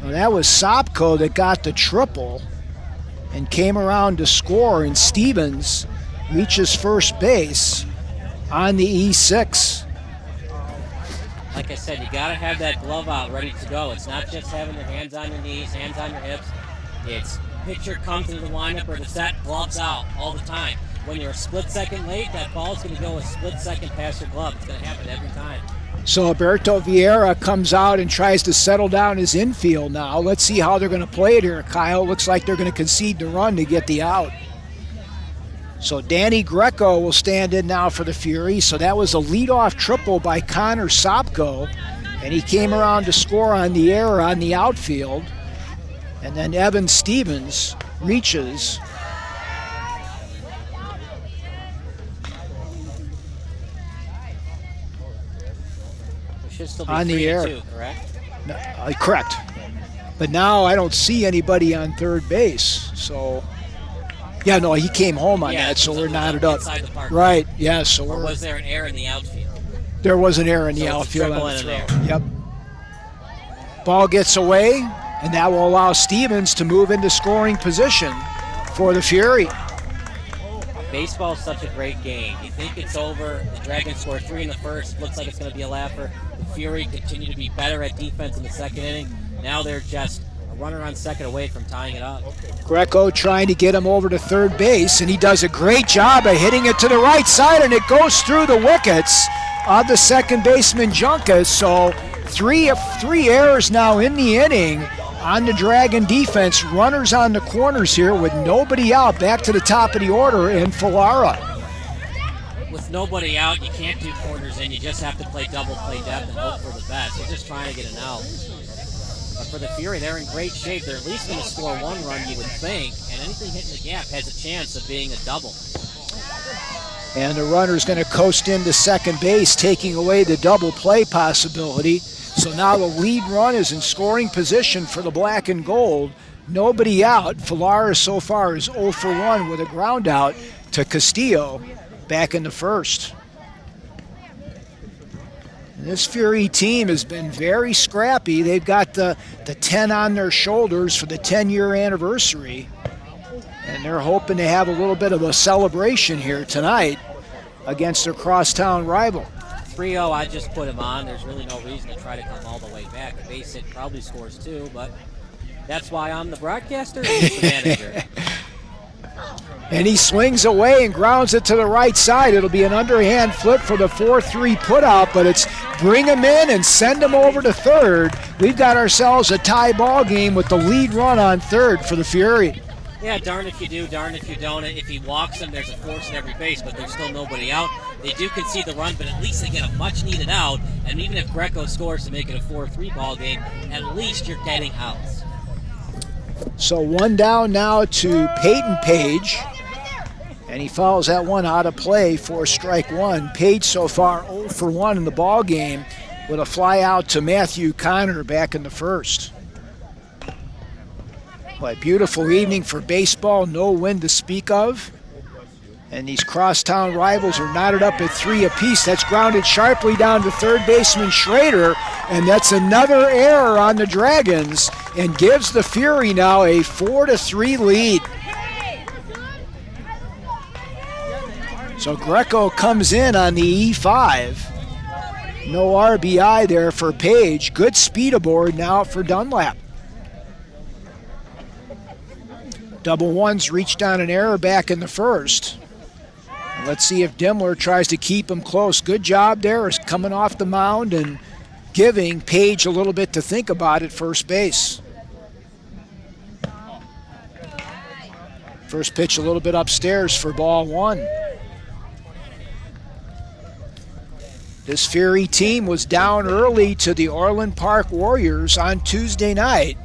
Well, that was Sopko that got the triple and came around to score, and Stevens reaches first base on the E6. Like I said, you got to have that glove out ready to go. It's not just having your hands on your knees, hands on your hips. It's pitcher comes into the windup or the set, gloves out all the time. When you're a split second late, that ball's going to go a split second past your glove. It's going to happen every time. So Alberto Vieira comes out and tries to settle down his infield now. Let's see how they're going to play it here, Kyle. Looks like they're going to concede the run to get the out. So Danny Greco will stand in now for the Fury. So that was a leadoff triple by Connor Sopko, and he came around to score on the error on the outfield. And then Evan Stevens reaches. Should still be on the air. 3-2, correct? No, correct. But now I don't see anybody on third base. So, yeah, no, he came home on that, so we're knotted up. Right, yeah. So or was there an error in the outfield? There was an error in the outfield on the throw. Yep. Ball gets away, and that will allow Stevens to move into scoring position for the Fury. Baseball is such a great game. You think it's over. The Dragons score 3 in the first. Looks like it's going to be a laugher. The Fury continue to be better at defense in the second inning. Now they're just a runner on second away from tying it up. Greco trying to get him over to third base, and he does a great job of hitting it to the right side, and it goes through the wickets of the second baseman Junkas. So three errors now in the inning on the Dragon defense. Runners on the corners here with nobody out. Back to the top of the order in Ferrara. With nobody out, you can't do corners in. You just have to play double play depth and hope for the best. They're just trying to get an out. But for the Fury, they're in great shape. They're at least going to score one run, you would think, and anything hitting the gap has a chance of being a double. And the runner's going to coast into second base, taking away the double play possibility. So now the lead run is in scoring position for the black and gold. Nobody out. Ferrara so far is 0 for 1 with a ground out to Castillo back in the first. And this Fury team has been very scrappy. They've got the 10 on their shoulders for the 10-year anniversary. And they're hoping to have a little bit of a celebration here tonight against their crosstown rival. 3-0, I just put him on. There's really no reason to try to come all the way back. The base hit probably scores 2, but that's why I'm the broadcaster and he's the manager. And he swings away and grounds it to the right side. It'll be an underhand flip for the 4-3 putout, but it's bring him in and send him over to third. We've got ourselves a tie ball game with the lead run on third for the Fury. Yeah, darn if you do, darn if you don't. If he walks him, there's a force in every base, but there's still nobody out. They do concede the run, but at least they get a much-needed out. And even if Greco scores to make it a 4-3 ball game, at least you're getting outs. So one down now to Peyton Page, and he fouls that one out of play for strike one. Page so far 0 for 1 in the ball game with a fly out to Matthew Connor back in the first. But beautiful evening for baseball, no wind to speak of. And these crosstown rivals are knotted up at 3 apiece. That's grounded sharply down to third baseman Schrader, and that's another error on the Dragons and gives the Fury now a 4-3 lead. So Greco comes in on the E5. No RBI there for Page. Good speed aboard now for Dunlap. Double ones reached on an error back in the first. And let's see if Dimmler tries to keep him close. Good job there, is coming off the mound and giving Page a little bit to think about at first base. First pitch a little bit upstairs for ball one. This Fury team was down early to the Orland Park Warriors on Tuesday night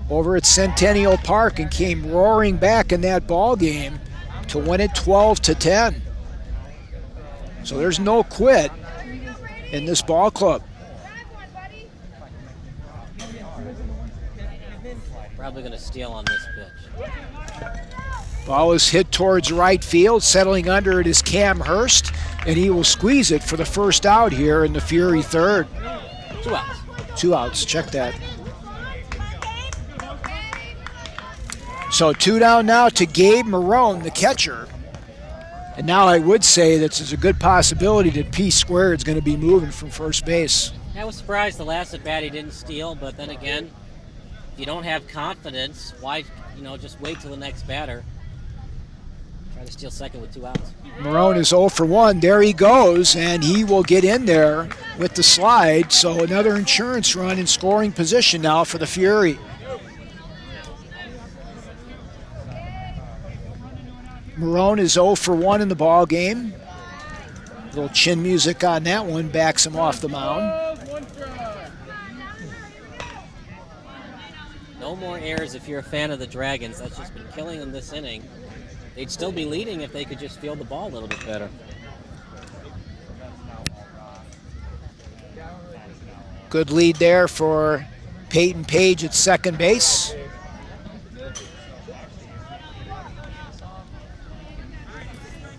over at Centennial Park and came roaring back in that ball game to win it 12-10. So there's no quit in this ball club. Probably going to steal on this pitch. Ball is hit towards right field. Settling under it is Cam Hurst, and he will squeeze it for the first out here in the Fury third. 2 outs. 2 outs, check that. So 2 down now to Gabe Marone, the catcher. And now I would say that there's a good possibility that P Squared is going to be moving from first base. I was surprised the last at bat he didn't steal, but then again, if you don't have confidence, why, just wait till the next batter. Try to steal second with 2 outs. Marone is 0 for 1. There he goes, and he will get in there with the slide. So another insurance run in scoring position now for the Fury. Marone is 0 for 1 in the ball game. A little chin music on that one backs him off the mound. No more errors if you're a fan of the Dragons. That's just been killing them this inning. They'd still be leading if they could just field the ball a little bit better. Good lead there for Peyton Page at second base.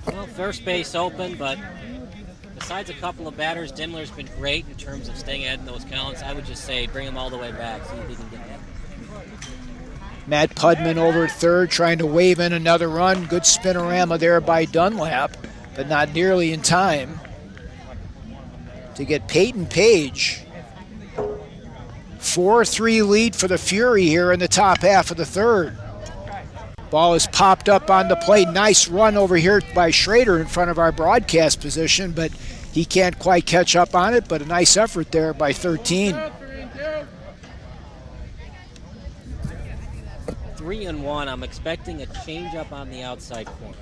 Well, first base open, but besides a couple of batters, Dimmler's been great in terms of staying ahead in those counts. I would just say bring him all the way back, see if he can get that. Matt Pudman over at third, trying to wave in another run. Good spinorama there by Dunlap, but not nearly in time to get Peyton Page. 4-3 lead for the Fury here in the top half of the third. Ball is popped up on the plate. Nice run over here by Schrader in front of our broadcast position, but he can't quite catch up on it, but a nice effort there by 13. 3-1. I'm expecting a change-up on the outside corner.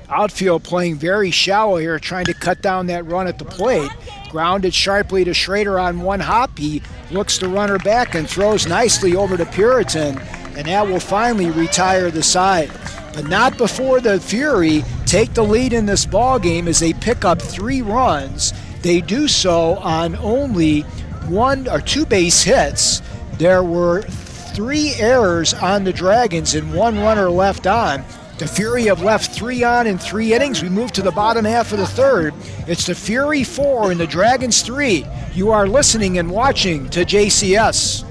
Outfield playing very shallow here, trying to cut down that run at the plate. Grounded sharply to Schrader on one hop. He looks the runner back and throws nicely over to Peerington, and that will finally retire the side. But not before the Fury take the lead in this ball game as they pick up 3 runs. They do so on only 1 or 2 base hits. There were 3 errors on the Dragons and 1 runner left on. The Fury have left 3 on in 3 innings. We move to the bottom half of the third. It's the Fury 4 and the Dragons 3. You are listening and watching to JCS.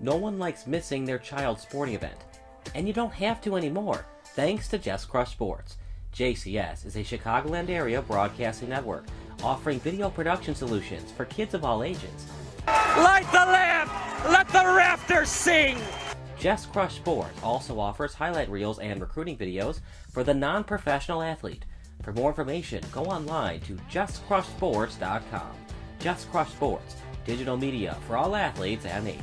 No one likes missing their child's sporting event, and you don't have to anymore, thanks to Just Crush Sports. JCS is a Chicagoland area broadcasting network offering video production solutions for kids of all ages. Light the lamp! Let the rafters sing! Just Crush Sports also offers highlight reels and recruiting videos for the non-professional athlete. For more information, go online to justcrushsports.com. Just Crush Sports, digital media for all athletes and ages.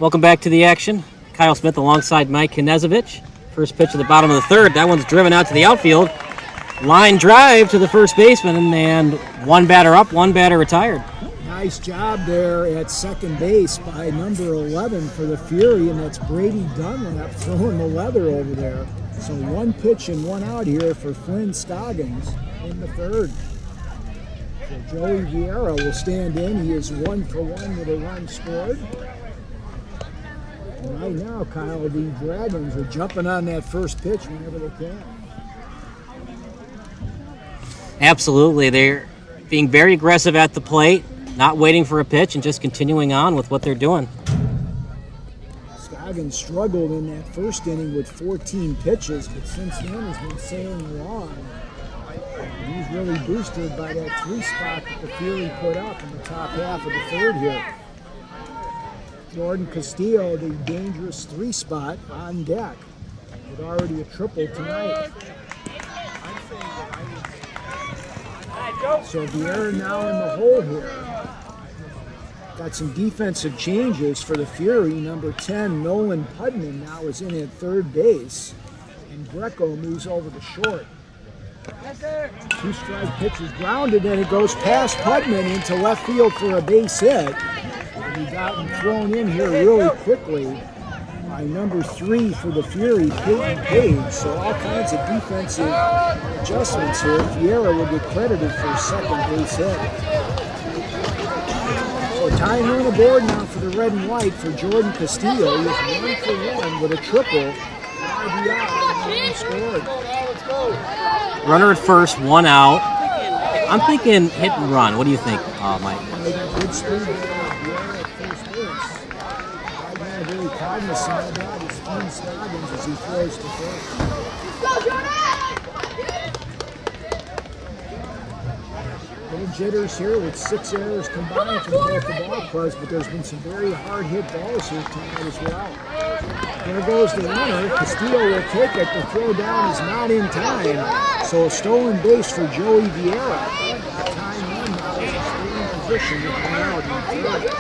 Welcome back to the action. Kyle Smith alongside Mike Knezovich. First pitch at the bottom of the third. That one's driven out to the outfield. Line drive to the first baseman, and 1 batter up, 1 batter retired. Nice job there at second base by number 11 for the Fury, and that's Brady Dunlap throwing the leather over there. So 1 pitch and 1 out here for Flynn Scoggins in the third. So Joey Vieira will stand in. He is 1 for 1 with a run scored. And right now, Kyle, the Dragons are jumping on that first pitch whenever they can. Absolutely. They're being very aggressive at the plate, not waiting for a pitch, and just continuing on with what they're doing. Scoggins struggled in that first inning with 14 pitches, but since then has been sailing along. He's really boosted by that 3 spot that the Fury put up in the top half of the third here. Jordan Castillo, the dangerous 3 spot on deck, with already a triple tonight. So Vieira now in the hole here. Got some defensive changes for the Fury. Number 10, Nolan Pudman, now is in at third base. And Greco moves over to short. Two-strike pitch is grounded, and it goes past Pudman into left field for a base hit. And he got him thrown in here really quickly by number 3 for the Fury, Peyton Page. So all kinds of defensive adjustments here. Fiera will get credited for a second base hit. So tying on the board now for the red and white for Jordan Castillo. He is 1-for-1 with a triple. RBI scored. Runner at first, 1 out. I'm thinking hit and run. What do you think, Mike? Good speed there at first base. Right now, very cognizant of that is Dean Scoggins as he throws to first. Go, Jordan! Little jitters here with 6 errors combined from both the ball clubs, but there's been some very hard hit balls here tonight as well. There goes the runner. Castillo will take it. The throw down is not in time. So a stolen base for Joey Vieira. Time one now is a stealing position with one out in third.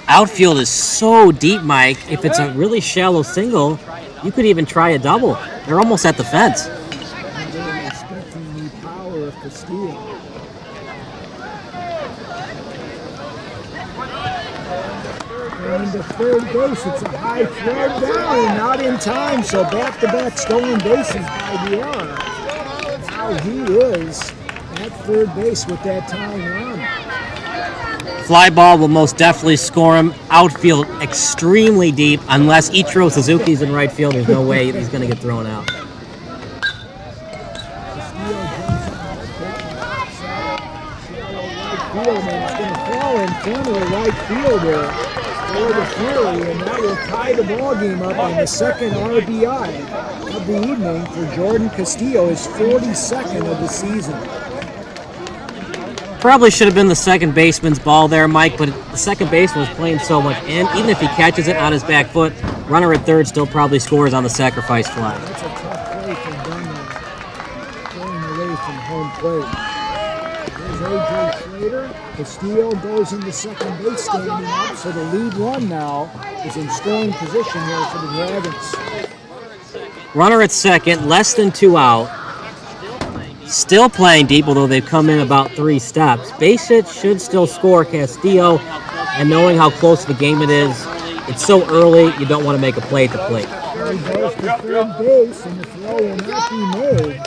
Outfield is so deep, Mike. If it's a really shallow single, you could even try a double. They're almost at the fence. They're expecting the power of Castillo. And to third base, it's a high throw down, not in time, so back-to-back stolen bases by Vieira. Now he is at third base with that tying run. Fly ball will most definitely score him. Outfield extremely deep. Unless Ichiro Suzuki's in right field, there's no way he's going to get thrown out. Field, and it's going to fall in front of the right fielder for the Fury, and that will tie the ball game up on the second RBI of the evening for Jordan Castillo, his 42nd of the season. Probably should have been the second baseman's ball there, Mike, but the second baseman was playing so much in. Even if he catches it on his back foot, runner at third still probably scores on the sacrifice fly. That's a tough play from Dunlap, going away from home plate. There's A.J. Schrader. Castillo goes into second base standing up, so the lead run now is in scoring position here for the Dragons. Runner at second, less than 2 out. Still playing deep, although they've come in about 3 steps. Base hit should still score Castillo, and knowing how close the game it is, it's so early, you don't want to make a play at the plate. He goes to third base, and the throw will not be made.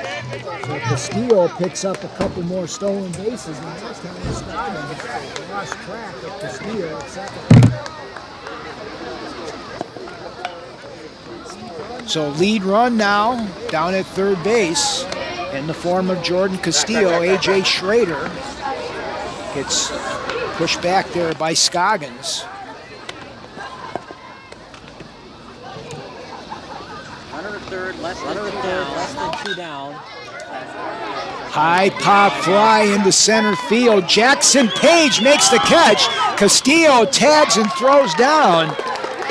So Castillo picks up a couple more stolen bases, and that's kind of Scoggins lost track of Castillo at second. So lead run now down at third base in the form of Jordan Castillo. A.J. Schrader gets pushed back there by Scoggins. Runner at third, less than 2 down. High pop fly into center field. Jackson Page makes the catch. Castillo tags and throws down.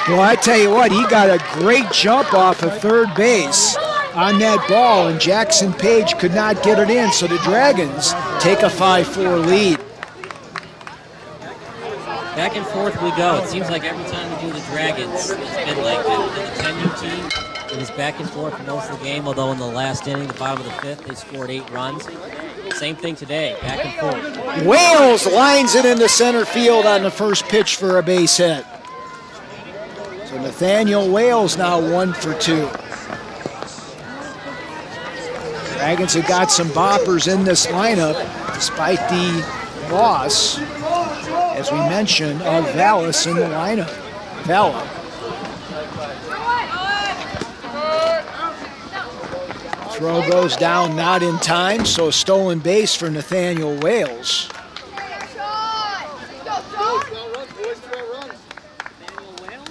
Well, I tell you what, he got a great jump off of third base on that ball, and Jackson Page could not get it in, so the Dragons take a 5-4 lead. Back and forth we go. It seems like every time we do the Dragons, it's been like the 10U team. It was back and forth for most of the game, although in the last inning, the bottom of the 5th, they scored 8 runs. Same thing today, back and forth. Wales lines it into center field on the first pitch for a base hit. So Nathaniel Wales now 1 for 2. Dragons have got some boppers in this lineup, despite the loss, as we mentioned, of Vallis in the lineup. Vela. Throw goes down, not in time, so a stolen base for Nathaniel Wales.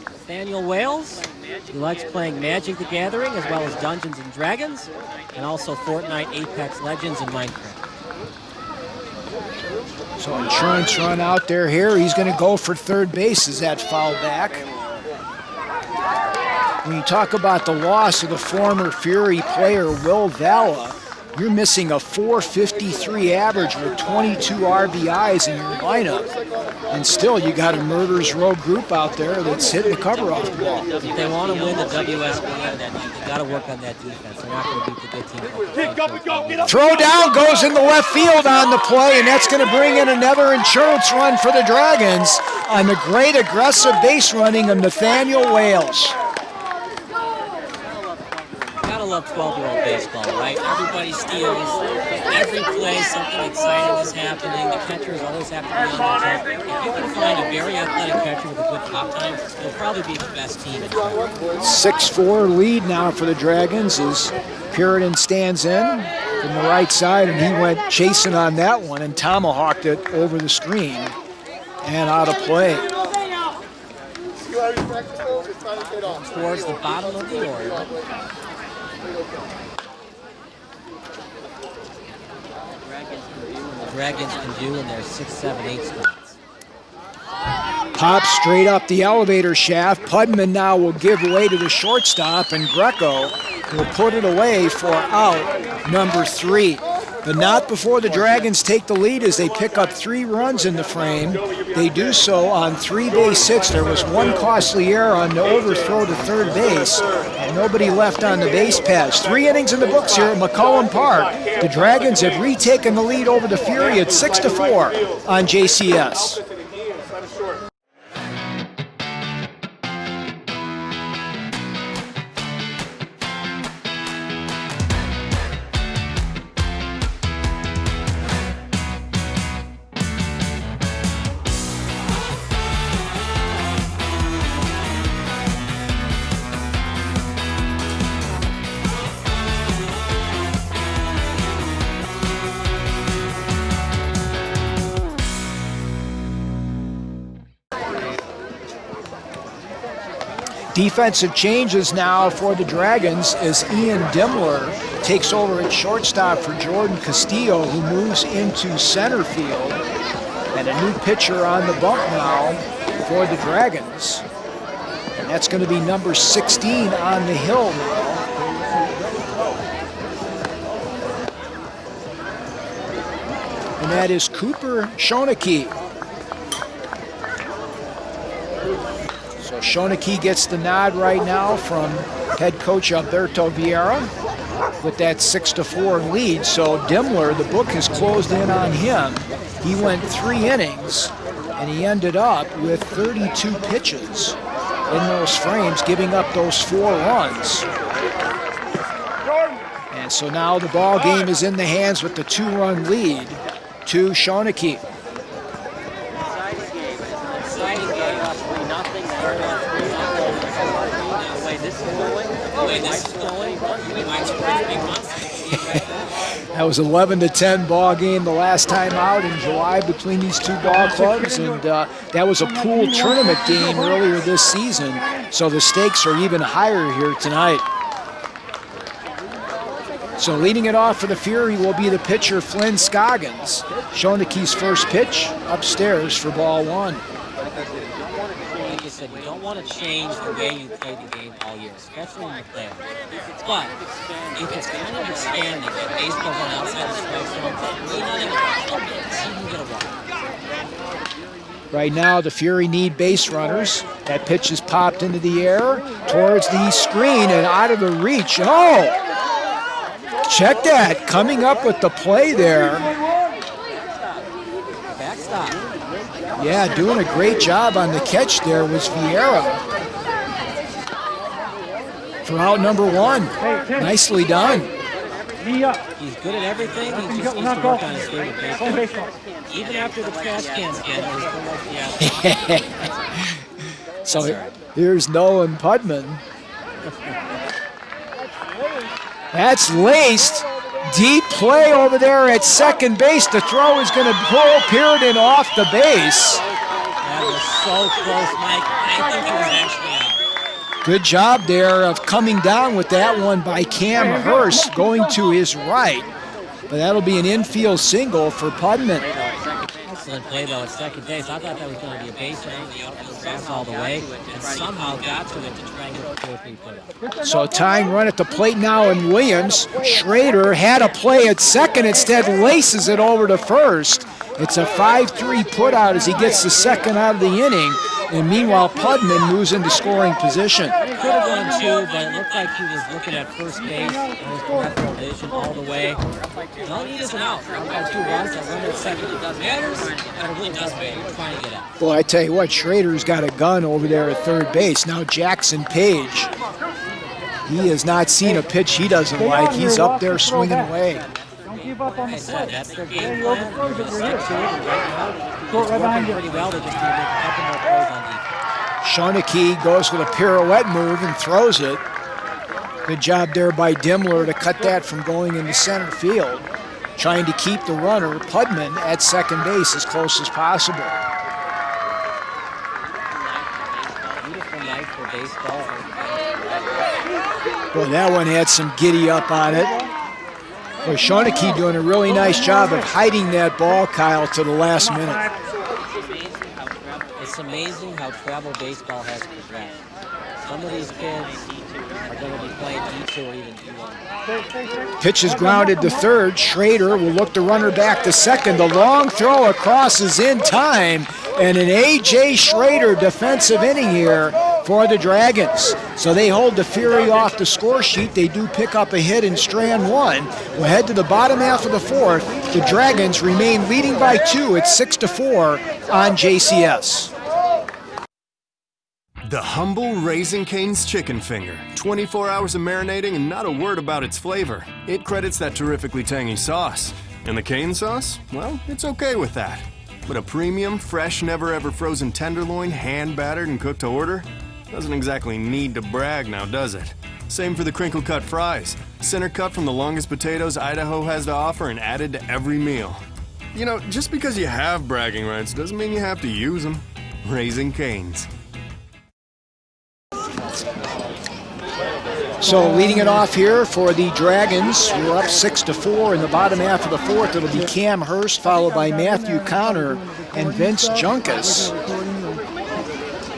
Nathaniel Wales, he likes playing Magic the Gathering as well as Dungeons and Dragons, and also Fortnite, Apex Legends, and Minecraft. So insurance run out there here. He's going to go for third base as that foul back. When you talk about the loss of the former Fury player Will Vela, You're missing a .453 average with 22 RBIs in your lineup. And still, you got a murderer's row group out there that's hitting the cover off the ball. If they want to win the WSBL, then you got to work on that defense. They're not going to beat the good team. Throw down goes in the left field on the play, and that's going to bring in another insurance run for the Dragons on the great aggressive base running of Nathaniel Wales. Gotta love 12-year-old baseball, right? Everybody steals. Every play, something exciting is happening. The catchers always have to be on their toes. If you can find a very athletic catcher with a good pop time, you'll probably be the best team. 6-4 lead now for the Dragons as Peerington stands in from the right side, and he went chasing on that one and tomahawked it over the screen and out of play. Towards the bottom of the order. The Dragons can do in their 6, 7, 8 spots. Pop straight up the elevator shaft. Pudman now will give way to the shortstop, and Greco will put it away for out number 3. But not before the Dragons take the lead as they pick up 3 runs in the frame. They do so on 3 base hits. There was one costly error on the overthrow to third base, and nobody left on the base paths. 3 innings in the books here at McCollum Park. The Dragons have retaken the lead over the Fury at 6-4 on JCS. Defensive changes now for the Dragons as Ian Dimmler takes over at shortstop for Jordan Castillo, who moves into center field. And a new pitcher on the bump now for the Dragons. And that's going to be number 16 on the hill now. And that is Cooper Shonaki. So Shonaki gets the nod right now from head coach Alberto Vieira with that 6-4 lead. So Dimmler, the book has closed in on him. He went 3 innings, and he ended up with 32 pitches in those frames, giving up those 4 runs. And so now the ball game is in the hands with the 2-run lead to Shonaki. That was 11-10 ball game the last time out in July between these 2 ball clubs, and that was a pool tournament game earlier this season, so the stakes are even higher here tonight. So leading it off for the Fury will be the pitcher Flynn Scoggins. Shonaki's first pitch upstairs for ball 1. Like you said, you don't want to change the way you play the game all year, especially when you play. But if it's kind of expanding, like baseball's on outside the strike zone, lean on it, see if you can get a walk. Right now, the Fury need base runners. That pitch is popped into the air towards the screen and out of the reach. Oh! Check that, coming up with the play there. Backstop. Yeah, doing a great job on the catch there was Vieira. For out number 1. Nicely done. He's good at everything. He just needs to work on his game with baseball. Even after the trash can scandal, he's still like the So here's Nolan Pudman. That's laced. Deep play over there at second base. The throw is going to pull Peerington off the base. That was so close, Mike. I think it was actually out. Good job there of coming down with that one by Cam Hurst going to his right. But that'll be an infield single for Pudman. excellent play, though, at second base. I thought that was going to be a base pass all the way, and somehow got to it to try and get a 2-3 put up. So tying run at the plate now in Williams. Schrader had a play at second, instead laces it over to first. It's a 5-3 putout as he gets the second out of the inning. And meanwhile, Pudman moves into scoring position. Could have won two, but it looked like he was looking at first base and his peripheral vision all the way. All he is an out. I've got 2 runs. I run at second. It does matters, but it really does matter. Trying to get out. Boy, I tell you what, Schrader's got a gun over there at third base. Now Jackson Page. He has not seen a pitch he doesn't like. He's up there swinging away. Don't give up on the play. That's their game plan. They're going to stick to it, and right now, it's working pretty well. They just need to make a couple more plays on defense. Shonaki goes with a pirouette move and throws it. Good job there by Dimmler to cut that from going into center field. Trying to keep the runner, Pudman, at second base as close as possible. Beautiful night for baseball. Well, that one had some giddy up on it. But Shonaki doing a really nice job of hiding that ball, Kyle, to the last minute. It's amazing how travel baseball has progressed. Some of these kids are going to be playing D2 or even D1. Pitch is grounded to third. Schrader will look the runner back to second. The long throw across is in time. And an A.J. Schrader defensive inning here for the Dragons. So they hold the Fury off the score sheet. They do pick up a hit in strand one. We'll head to the bottom half of the fourth. The Dragons remain leading by 2 at 6-4 on JCS. The humble Raising Cane's chicken finger. 24 hours of marinating and not a word about its flavor. It credits that terrifically tangy sauce. And the cane sauce? Well, it's okay with that. But a premium, fresh, never-ever frozen tenderloin, hand-battered and cooked to order? Doesn't exactly need to brag now, does it? Same for the crinkle-cut fries. Center cut from the longest potatoes Idaho has to offer and added to every meal. You know, just because you have bragging rights doesn't mean you have to use them. Raising Cane's. So leading it off here for the Dragons, we're up 6-4 in the bottom half of the fourth. It'll be Cam Hurst followed by Matthew Connor and Vince Junkus.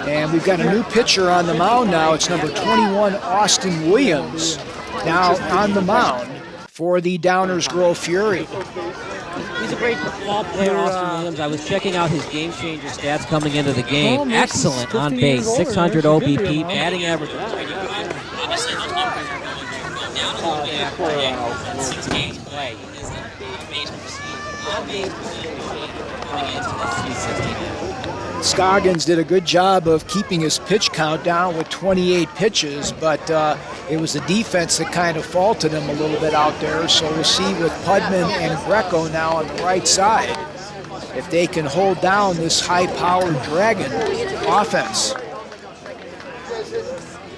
And we've got a new pitcher on the mound now. It's number 21, Austin Williams, now on the mound for the Downers Grove Fury. He's a great ball player, Austin Williams. I was checking out his game changer stats coming into the game. Excellent on base, 600 OBP, batting average. Obviously, those numbers are going down a little bit after 6 games play. He is the base receiver. On base coming into the C16. Scoggins did a good job of keeping his pitch count down with 28 pitches, but it was the defense that kind of faulted him a little bit out there. So we'll see with Pudman and Greco now on the right side if they can hold down this high-powered Dragon offense.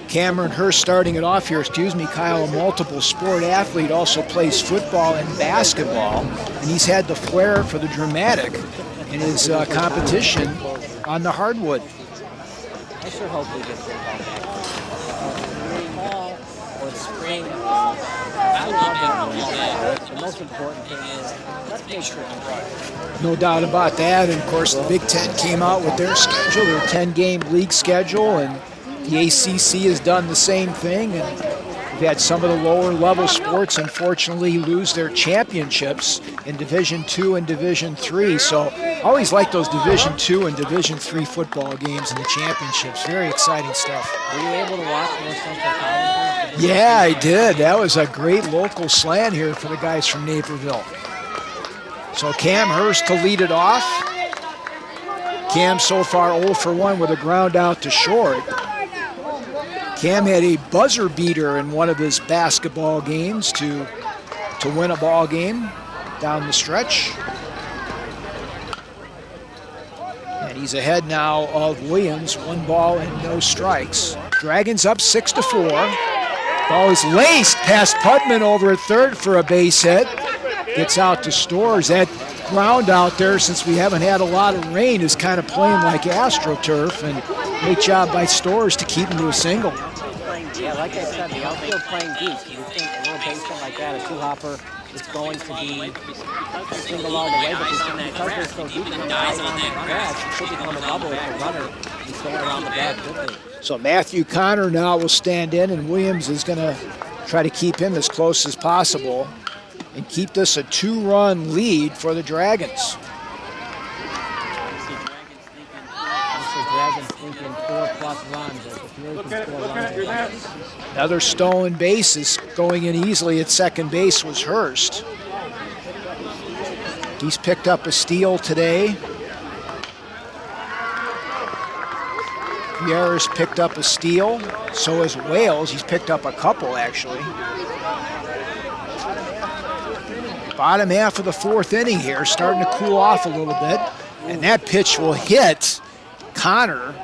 Cameron Hurst starting it off here. Kyle, a multiple sport athlete, also plays football and basketball, and he's had the flair for the dramatic in his competition on the hardwood. I sure hope we get football back. Fall or the spring. I love it. The most important thing is let's make sure it's right. No doubt about that. And of course, the Big Ten came out with their schedule, their 10-game league schedule, and the ACC has done the same thing. And we've had some of the lower-level sports, unfortunately, lose their championships in Division II and Division III. So I always like those Division II and Division III football games and the championships. Very exciting stuff. Were you able to watch more Central College? Yeah, I did. That was a great local slant here for the guys from Naperville. So Cam Hurst to lead it off. Cam so far 0 for 1 with a ground out to short. Cam had a buzzer beater in one of his basketball games to win a ball game down the stretch. And he's ahead now of Williams, 1 ball and no strikes. Dragons up 6-4. Ball is laced past Pudman over at third for a base hit. Gets out to Storrs. That ground out there, since we haven't had a lot of rain, is kind of playing like AstroTurf, and great job by Storrs to keep him to a single. Yeah, like I said, the outfield playing deep. You think a little baseball like that, a two-hopper it's going to be single all the way, but because they're so deep, guys on that grass, it could become a double if the runner is going around the bag quickly. So Matthew Connor now will stand in, and Williams is going to try to keep him as close as possible and keep this a 2-run lead for the Dragons. Dragons thinking 4+ runs. As the Fury can score runs. Another stolen base is going in easily at second base was Hurst. He's picked up a steal today. Pierre's picked up a steal. So has Wales. He's picked up a couple, actually. Bottom half of the fourth inning here, starting to cool off a little bit. And that pitch will hit Connor.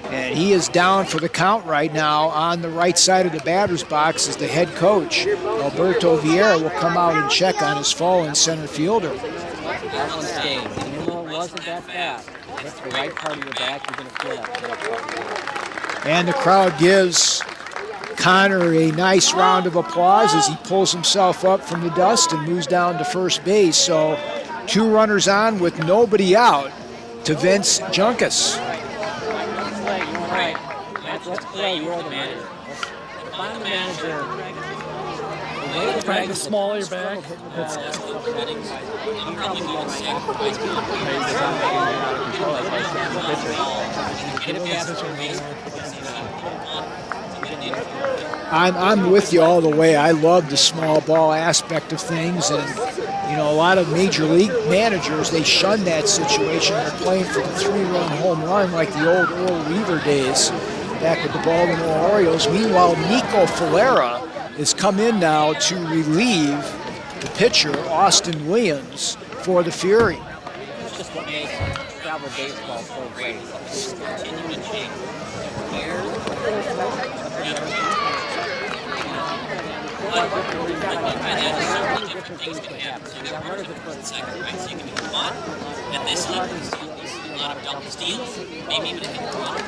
And he is down for the count right now on the right side of the batter's box as the head coach, Alberto Vieira, will come out and check on his fallen center fielder. That one stayed. Even though it wasn't that fast, hit the right part of your back, you're going to feel that. And the crowd gives Connor a nice round of applause as he pulls himself up from the dust and moves down to first base. So 2 runners on with nobody out to Vince Junkus. Let's play. You're the manager. Find the manager. The smaller your bag. I'm with you all the way. I love the small ball aspect of things, and a lot of major league managers, they shun that situation. They're playing for the 3-run home run like the old Earl Weaver days back with the Baltimore Orioles. Meanwhile, Nico Ferrara has come in now to relieve the pitcher, Austin Williams, for the Fury. That's just what makes travel baseball so great. It's continue to change. Different things can happen. So you got runners at first and second, right? So you can move on. And this one, a lot of double steals, maybe even a hit and run.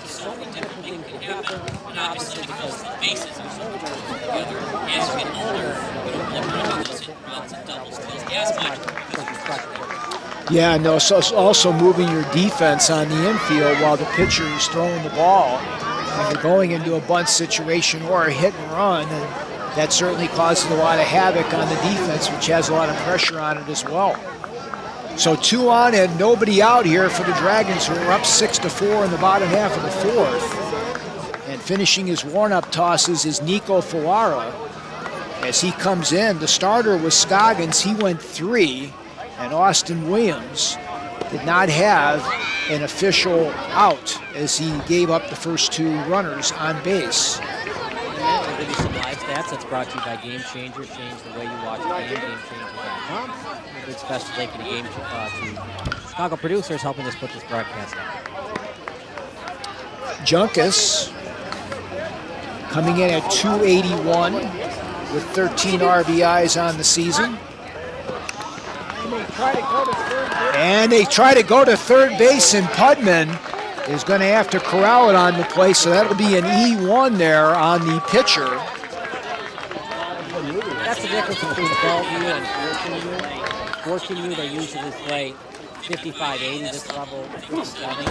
So many different things can happen. And obviously, because the bases are so together, as you get older, you don't really want to do those hit and runs and double steals as much because you're stuck. Yeah, no, so it's also moving your defense on the infield while the pitcher is throwing the ball. When you're going into a bunt situation or a hit and run, and that certainly causes a lot of havoc on the defense, which has a lot of pressure on it as well. So 2 on and nobody out here for the Dragons, who are up 6-4 in the bottom half of the fourth. And finishing his warm-up tosses is Nico Ferrara. As he comes in, the starter was Scoggins. He went 3, and Austin Williams did not have an official out as he gave up the first 2 runners on base. I'll give you some live stats. That's brought to you by Game Changer. Change the way you watch the game. GameChanger.com. A big special thank you to Chicago producers helping us put this broadcast out. Junkus coming in at 281 with 13 RBIs on the season. And they try to go to third base, and Pudman is going to have to corral it on the play, so that'll be an E1 there on the pitcher. That's the difference between 12U and 14U. 14U, they usually play 55, 80, this level 57.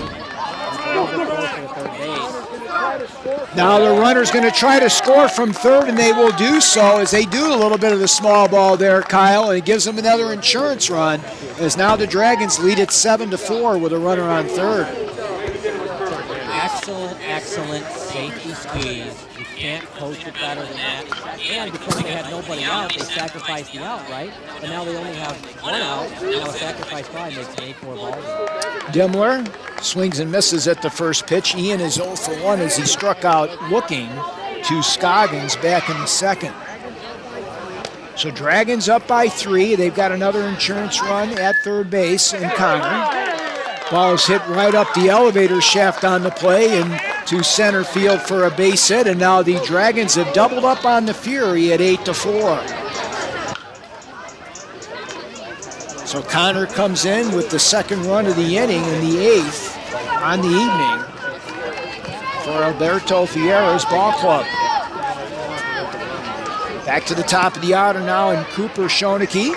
Now the runner's going to try to score from third, and they will do so as they do a little bit of the small ball there, Kyle, and it gives them another insurance run, as now the Dragons lead it 7-4 with a runner on third. Excellent safety squeeze. You can't coach it better than that. And because they had nobody out, they sacrificed the out, right? But now they only have 1 out. Now a sacrifice fly makes 8-4 balls. Dimmler swings and misses at the first pitch. Ian is 0 for 1 as he struck out looking to Scoggins back in the second. So Dragons up by 3. They've got another insurance run at third base in Connor. Ball is hit right up the elevator shaft on the play and to center field for a base hit, and now the Dragons have doubled up on the Fury at 8-4. So Connor comes in with the second run of the inning and the 8th on the evening for Alberto Vieira's ball club. Back to the top of the order now, and Cooper Shonaki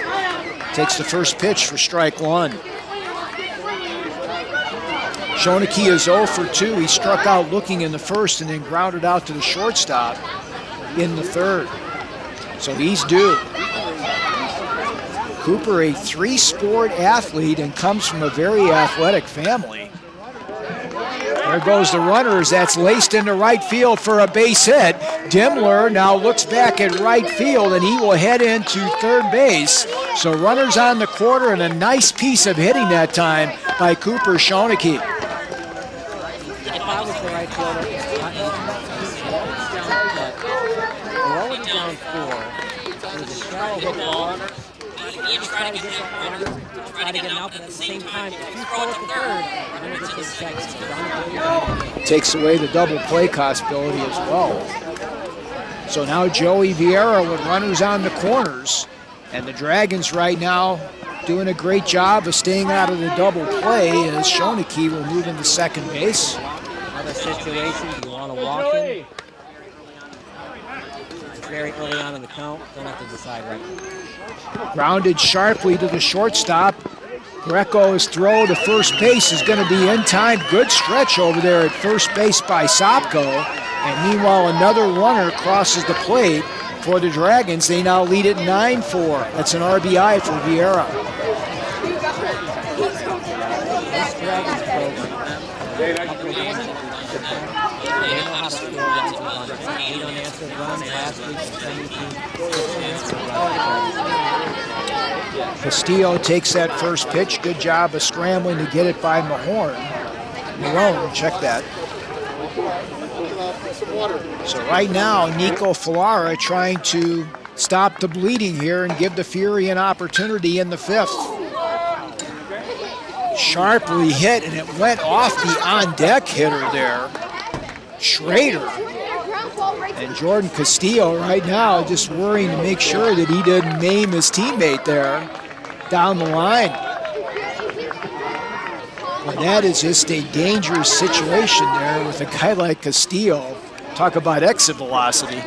takes the first pitch for strike one. Shonaki is 0 for 2. He struck out looking in the first and then grounded out to the shortstop in the third. So he's due. Cooper, a three-sport athlete and comes from a very athletic family. There goes the runners. That's laced into right field for a base hit. Dimmler now looks back at right field, and he will head into third base. So runners on the quarter, and a nice piece of hitting that time by Cooper Shonaki. If I was the right fielder, we're already down 4. It was a shallow hit ball. You try to get that runner, try to get him out, but at the same time, if you throw it to third, you're going to get his seconds. Takes away the double play possibility as well. So now Joey Vieira with runners on the corners. And the Dragons right now doing a great job of staying out of the double play as Shonaki will move into second base. Another situation, you want to walk in. Very early on in the count, don't have to decide right now. Grounded sharply to the shortstop. Greco's throw to first base is going to be in time. Good stretch over there at first base by Sopko. And meanwhile, another runner crosses the plate for the Dragons. They now lead at 9-4. That's an RBI for Vieira. This Dragons program, they know how to score runs and runners. 8 unanswered runs last week, 72. Castillo takes that first pitch. Good job of scrambling to get it by Marone. Check that. So right now, Nico Ferrara trying to stop the bleeding here and give the Fury an opportunity in the 5th. Sharply hit, and it went off the on-deck hitter there, Schrader. And Jordan Castillo right now just worrying to make sure that he didn't maim his teammate there down the line. And that is just a dangerous situation there with a guy like Castillo. Talk about exit velocity.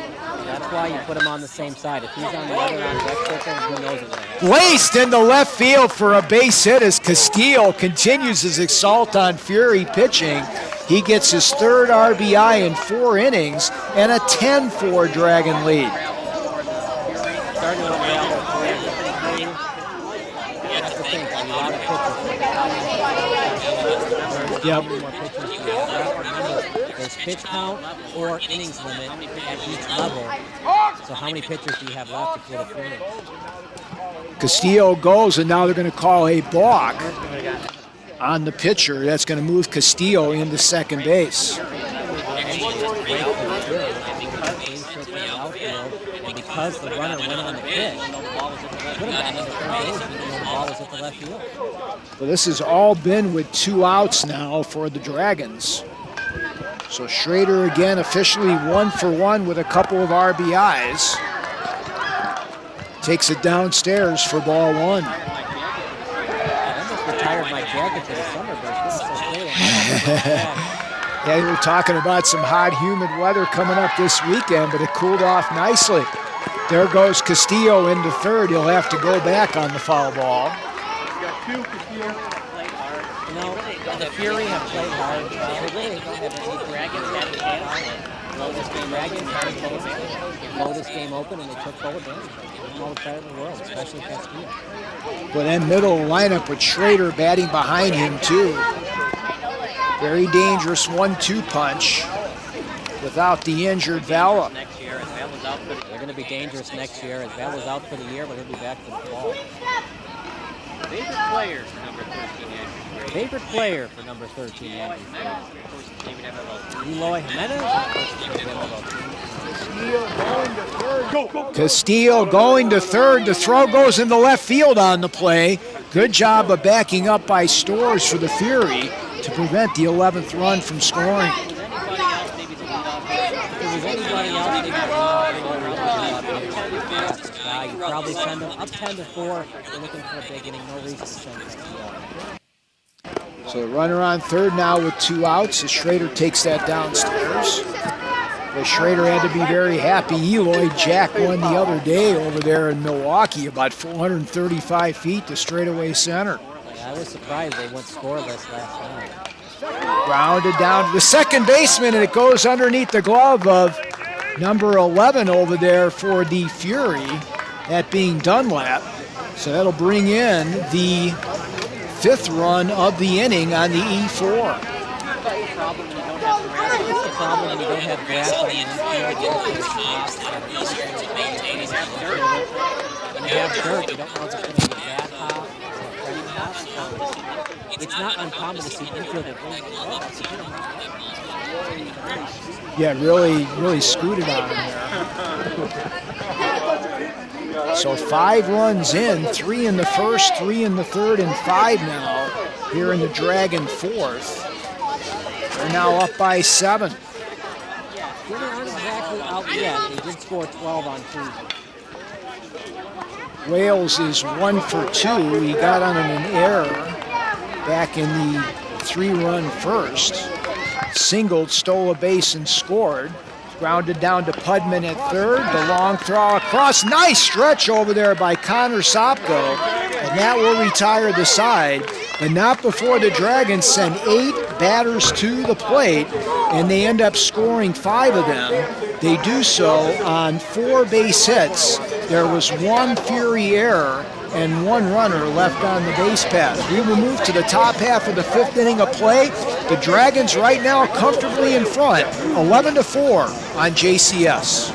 That's why you put him on the same side. If he's on the other on deck circle, who knows what that is. Laced into left field for a base hit as Castillo continues his assault on Fury pitching. He gets his 3rd RBI in 4 innings and a 10-4 Dragon lead. Starting with Real, that's the thing, a lot of pitchers. Yep. There's pitch count or innings limit at each level. So how many pitchers do you have left to put a Fury? Castillo goes, and now they're going to call a balk on the pitcher. That's going to move Castillo into second base. And because the runner went on the pitch, could have gotten into third base and the ball was at the left field. Well, this has all been with 2 outs now for the Dragons. So Schrader again officially 1 for 1 with a couple of RBIs. Takes it downstairs for ball 1. I almost retired my jacket for the summer, but it's so cold. Yeah, we were talking about some hot, humid weather coming up this weekend, but it cooled off nicely. There goes Castillo into third. He'll have to go back on the foul ball. You know, the Fury have played hard. They really don't have any Dragons that can blow this game. Dragons had to blow this game open, and they took full advantage. All the credit in the world, especially Castillo. But that middle lineup with Schrader batting behind him too. Very dangerous 1-2 punch without the injured Valla. They're going to be dangerous next year. As Valla's out for the year, but he'll be back for the fall. Favorite player for number 13 Yankees? Favorite player for number 13 Yankees? Eloy Jimenez? Castillo going to third. The throw goes into left field on the play. Good job of backing up by Stores for the Fury to prevent the 11th run from scoring. You probably send them up 10-4. You're looking for a big inning. No reason to send Castillo. So the runner on third now with 2 outs as Schrader takes that downstairs. But Schrader had to be very happy. Eloy Jack won the other day over there in Milwaukee, about 435 feet to straightaway center. I was surprised they went scoreless last night. Grounded down to the second baseman, and it goes underneath the glove of number 11 over there for the Fury, that being Dunlap. So that'll bring in the 5th run of the inning on the E4. It's the problem when you don't have grass on the infield. When you have dirt, you don't know if it's going to be a bad hop or a cutting hop. It's not uncommon to see infielder bring the glove. Yeah, really scooted on him there. So 5 runs in, 3 in the first, 3 in the third, and 5 now here in the Dragon 4th. They're now up by 7. They aren't exactly out yet. They did score 12 on Tuesday. Wales is 1 for 2. He got on an error back in the 3-run first. Singled, stole a base, and scored. Grounded down to Pudman at third. The long throw across. Nice stretch over there by Connor Sopko. And that will retire the side. But not before the Dragons send 8 batters to the plate, and they end up scoring 5 of them. They do so on 4 base hits. There was 1 Fury error and 1 runner left on the base paths. We will move to the top half of the 5th inning of play. The Dragons right now comfortably in front, 11-4 on JCS.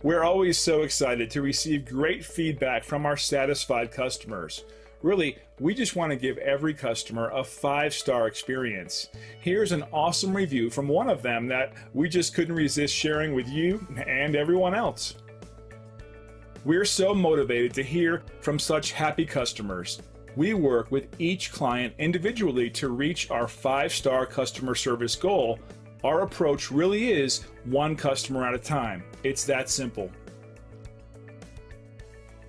We're always so excited to receive great feedback from our satisfied customers. Really, we just want to give every customer a 5-star experience. Here's an awesome review from one of them that we just couldn't resist sharing with you and everyone else. We're so motivated to hear from such happy customers. We work with each client individually to reach our 5-star customer service goal. Our approach really is one customer at a time. It's that simple.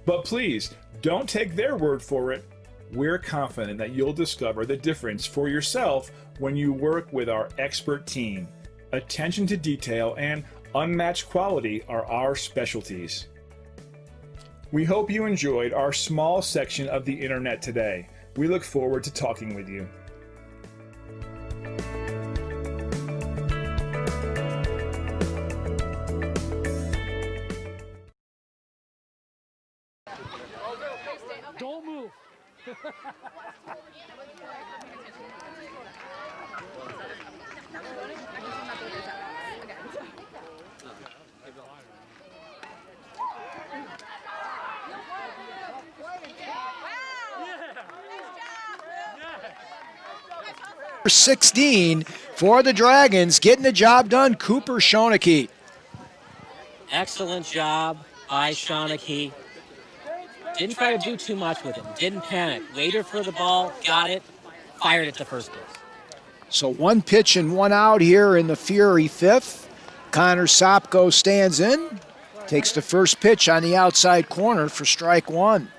But please, don't take their word for it. We're confident that you'll discover the difference for yourself when you work with our expert team. Attention to detail and unmatched quality are our specialties. We hope you enjoyed our small section of the internet today. We look forward to talking with you. Don't move. Number 16 for the Dragons, getting the job done, Cooper Shonaki. Excellent job by Shonaki. Didn't try to do too much with him. Didn't panic. Waited for the ball, got it, fired it to first base. So 1 pitch and 1 out here in the Fury 5th. Connor Sopko stands in, takes the first pitch on the outside corner for strike 1.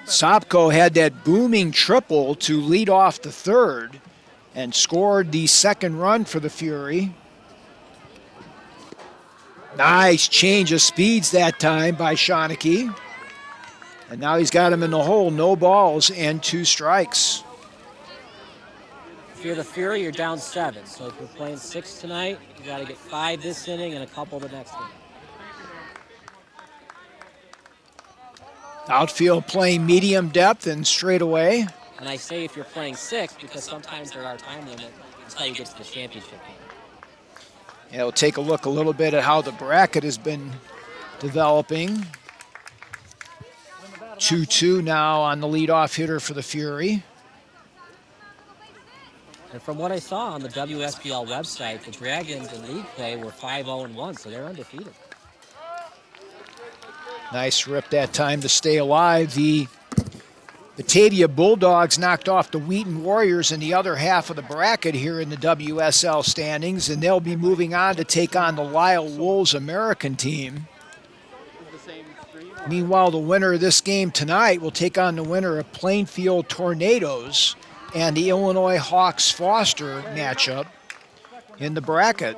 Sopko had that booming triple to lead off the 3rd and scored the 2nd run for the Fury. Nice change of speeds that time by Shonaki. And now he's got him in the hole, no balls and 2 strikes. If you're the Fury, you're down 7. So if you're playing 6 tonight, you got to get 5 this inning and a couple the next inning. Outfield playing medium depth and straight away. And I say if you're playing 6 because sometimes there are time limit until you get to the championship game. Yeah, we'll take a look a little bit at how the bracket has been developing. 2-2 now on the leadoff hitter for the Fury. And from what I saw on the WSBL website, the Dragons in league play were 5-0-1, so they're undefeated. Nice rip that time to stay alive. The Batavia Bulldogs knocked off the Wheaton Warriors in the other half of the bracket here in the WSL standings, and they'll be moving on to take on the Lisle Wolves American team. Meanwhile, the winner of this game tonight will take on the winner of Plainfield Tornadoes and the Illinois Hawks-Foster matchup in the bracket.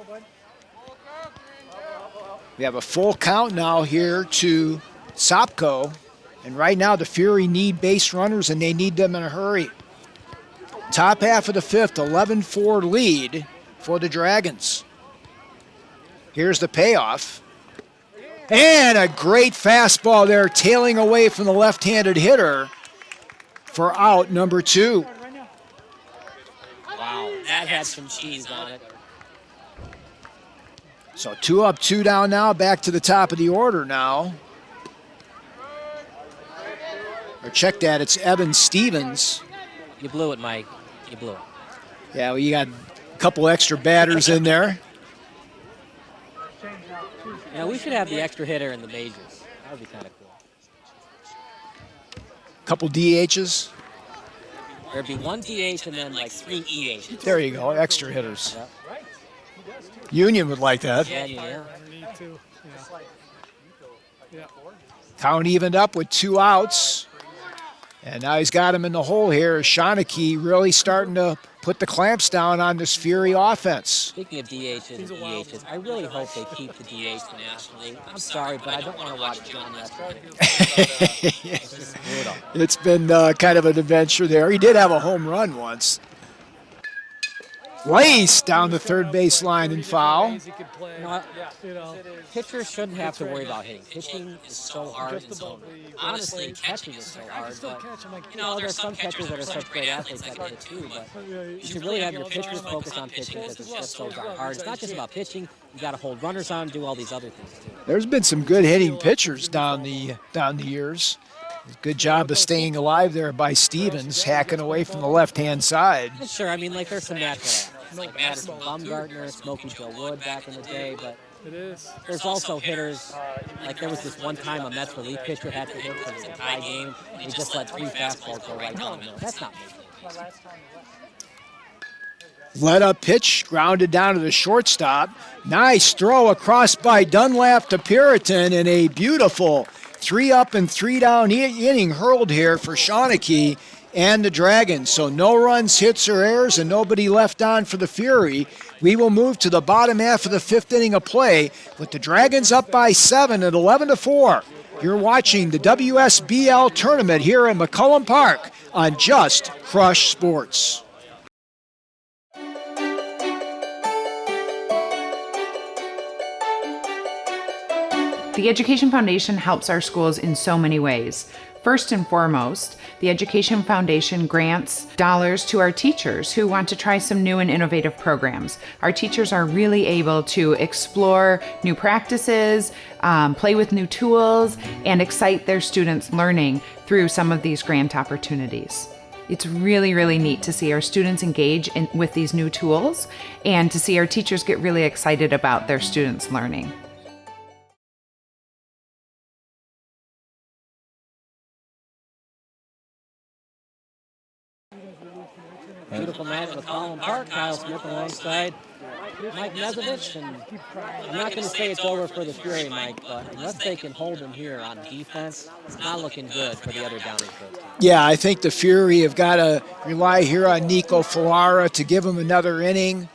We have a full count now here to Sopko, and right now the Fury need base runners, and they need them in a hurry. Top half of the fifth, 11-4 lead for the Dragons. Here's the payoff. And a great fastball there, tailing away from the left-handed hitter for out number 2. Wow, that had some cheese on it. So 2 up, 2 down now, back to the top of the order now. Or check that, it's Evan Stevens. You blew it, Mike. You blew it. Yeah, well, you got a couple extra batters in there. Yeah, we should have the extra hitter in the majors. That would be kind of cool. Couple DHs. There'd be 1 DH and then like 3 EHs. There you go, extra hitters. Yep. Union would like that. Yeah. Count evened up with 2 outs. And now he's got him in the hole here. Shonaki really starting to put the clamps down on this Fury offense. Speaking of DHs and EHs, I really hope they keep the DH nationally. I'm sorry, but I don't want to watch John yesterday. It's just brutal. It's been kind of an adventure there. He did have a home run once. Lace down the third base line and foul. Pitchers shouldn't have to worry about hitting. Pitching is so hard. And so, honestly, catching is so hard. But, there's some catchers that are such great athletes that can hit too. But you should really have your pitchers focus on pitching because it's just so hard. It's not just about pitching. You got to hold runners on and do all these other things too. There's been some good hitting pitchers down the years. Good job of staying alive there by Stevens, hacking away from the left-hand side. Sure, I mean, like there's some natural athletes, like Madison Bumgarner, Smokey Joe Wood back in the day, but there's also hitters, like there was this one time a Mets relief pitcher had to hit because it was a tie game, and he just let 3 fastballs go right down the middle. That's not making it. Let up pitch, grounded down to the shortstop. Nice throw across by Dunlap to Peerington, and a beautiful 3 up and 3 down inning hurled here for Shonaki and the Dragons. So no runs, hits, or errors, and nobody left on for the Fury. We will move to the bottom half of the 5th inning of play with the Dragons up by 7 at 11-4. You're watching the WSBL tournament here in McCullum Park on Just Crush Sports. The Education Foundation helps our schools in so many ways. First and foremost, the Education Foundation grants dollars to our teachers who want to try some new and innovative programs. Our teachers are really able to explore new practices, play with new tools, and excite their students' learning through some of these grant opportunities. It's really, really neat to see our students engage with these new tools and to see our teachers get really excited about their students' learning. Beautiful night at McCollum Park. Kyle Smith alongside Mike Nezovich. And I'm not going to say it's over for the Fury, Mike, but unless they can hold him here on defense, it's not looking good for the other Downingfield team. Yeah, I think the Fury have got to rely here on Nico Ferrara to give him another inning.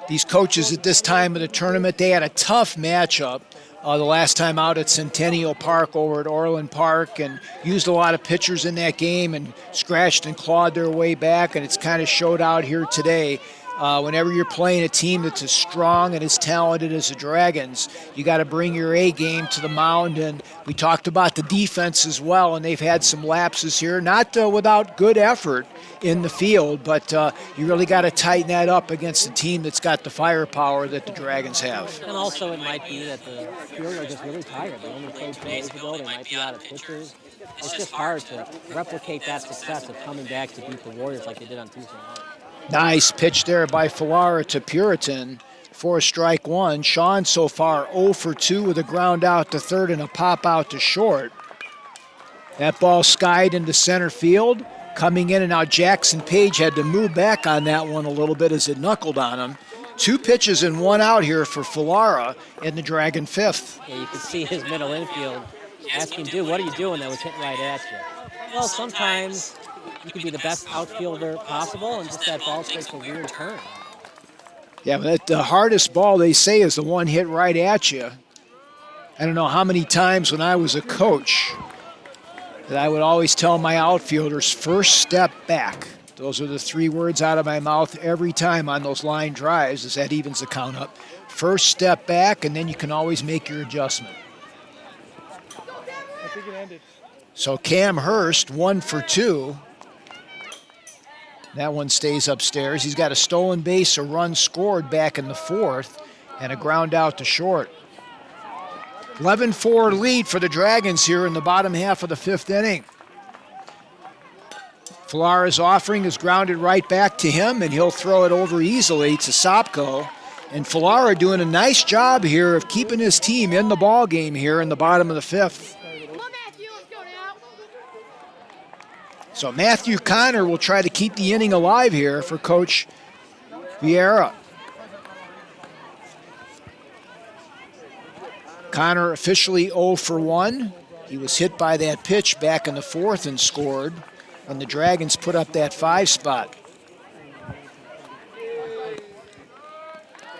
These coaches at this time of the tournament, they had a tough matchup the last time out at Centennial Park over at Orland Park, and used a lot of pitchers in that game and scratched and clawed their way back, and it's kind of showed out here today. Whenever you're playing a team that's as strong and as talented as the Dragons, you got to bring your A game to the mound. And we talked about the defense as well, and they've had some lapses here, not without good effort in the field, but you really got to tighten that up against a team that's got the firepower that the Dragons have. And also it might be that the Fury are just really tired. They only played 2 days ago. They might be out of pitchers. It's just hard to replicate that success of coming back to beat the Warriors like they did on Tuesday night. Nice pitch there by Ferrara to Peerington for strike 1. Shawn so far 0 for 2 with a ground out to third and a pop out to short. That ball skied into center field. Coming in, and now Jackson Page had to move back on that one a little bit as it knuckled on him. 2 pitches and 1 out here for Ferrara in the Dragon 5th. Yeah, you can see his middle infield asking, dude, what are you doing? That was hit right at you. Well, sometimes you can be the best outfielder possible, and just that ball takes a weird turn. Yeah, but the hardest ball, they say, is the one hit right at you. I don't know how many times when I was a coach that I would always tell my outfielders, first step back. Those are the 3 words out of my mouth every time on those line drives, as that evens the count up. First step back, and then you can always make your adjustment. I think it ended. So Cam Hurst, 1 for 2. That one stays upstairs. He's got a stolen base, a run scored back in the 4th, and a ground out to short. 11-4 lead for the Dragons here in the bottom half of the 5th inning. Ferrara's offering is grounded right back to him, and he'll throw it over easily to Sopko. And Ferrara doing a nice job here of keeping his team in the ball game here in the bottom of the 5th. So Matthew Connor will try to keep the inning alive here for Coach Vieira. Connor officially 0 for 1. He was hit by that pitch back in the 4th and scored, and the Dragons put up that 5 spot.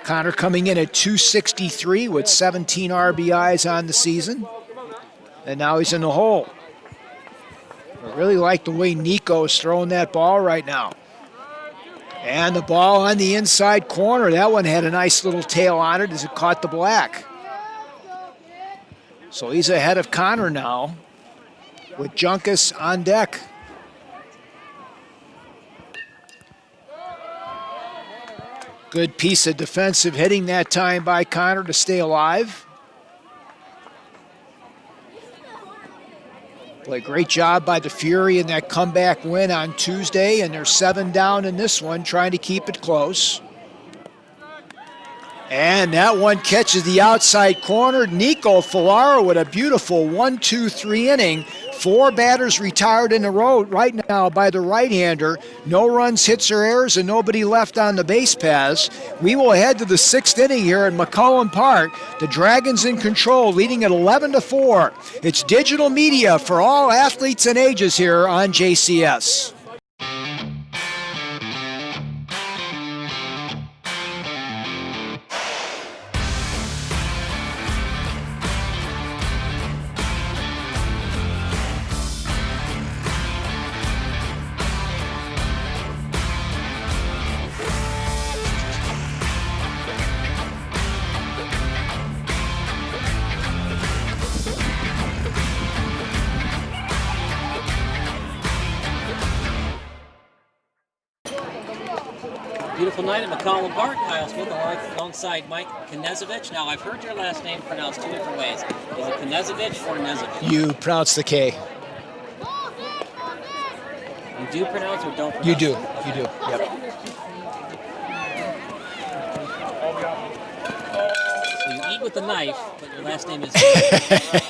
Connor coming in at 263 with 17 RBIs on the season, and now he's in the hole. I really like the way Nico is throwing that ball right now. And the ball on the inside corner. That one had a nice little tail on it as it caught the black. So he's ahead of Connor now with Junkus on deck. Good piece of defensive hitting that time by Connor to stay alive. Boy, great job by the Fury in that comeback win on Tuesday, and they're 7 down in this one, trying to keep it close. And that one catches the outside corner. Nico Ferrara with a beautiful 1-2-3 inning. 4 batters retired in a row right now by the right-hander. No runs, hits, or errors, and nobody left on the base paths. We will head to the 6th inning here at McCollum Park. The Dragons in control, leading at 11-4. It's digital media for all athletes and ages here on JCS. Beautiful night at McCollum Park. Kyle Smith alongside Mike Knezovich. Now, I've heard your last name pronounced 2 different ways. Is it Knezovich or Knezovich? You pronounce the K. You do pronounce or don't pronounce? You do. Okay. You do. Yep. So you eat with a knife, but your last name is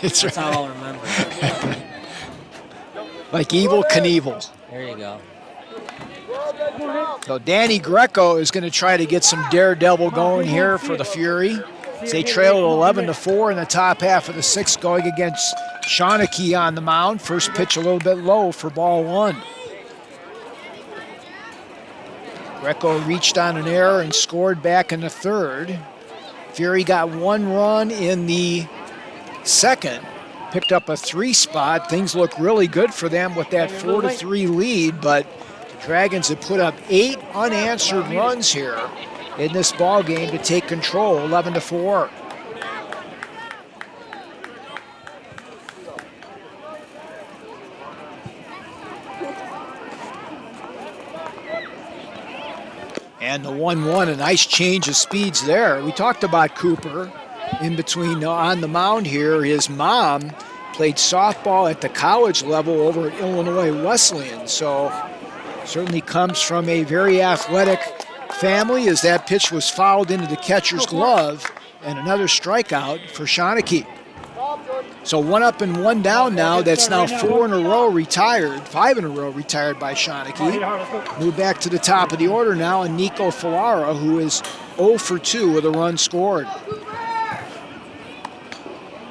That's right. How I'll remember it. Like Evel Knievel. There you go. So Danny Greco is going to try to get some daredevil going here for the Fury. They trail at 11-4 in the top half of the 6th, going against Shonaki on the mound. First pitch a little bit low for ball 1. Greco reached on an error and scored back in the 3rd. Fury got 1 run in the 2nd, picked up a 3 spot. Things look really good for them with that 4-3 lead, but the Dragons have put up 8 unanswered runs here in this ball game to take control, 11-4. And the 1-1, a nice change of speeds there. We talked about Cooper in between on the mound here. His mom played softball at the college level over at Illinois Wesleyan, so certainly comes from a very athletic family, as that pitch was fouled into the catcher's glove, and another strikeout for Shonaki. So 1 up and 1 down now. That's now 4 in a row retired, 5 in a row retired by Shonaki. Move back to the top of the order now, and Nico Ferrara, who is 0 for 2 with a run scored.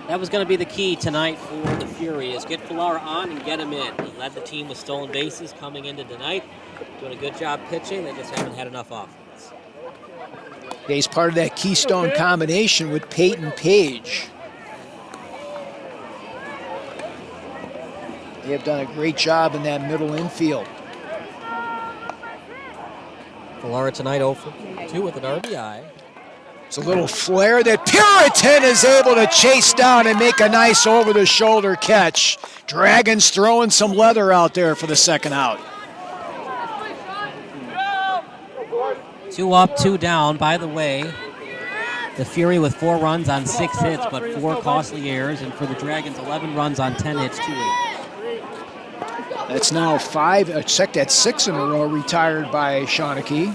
That was going to be the key tonight for the Fury is get Ferrara on and get him in. He led the team with stolen bases coming into tonight. Doing a good job pitching. They just haven't had enough offense. He's part of that Keystone combination with Peyton Page. They have done a great job in that middle infield. Ferrara tonight 0 for 2 with an RBI. It's a little flare that Peerington is able to chase down and make a nice over-the-shoulder catch. Dragons throwing some leather out there for the second out. 2 up, 2 down. By the way, the Fury with 4 runs on 6 hits, but 4 costly errors. And for the Dragons, 11 runs on 10 hits, 2 errors. That's now 6 in a row retired by Shonaki.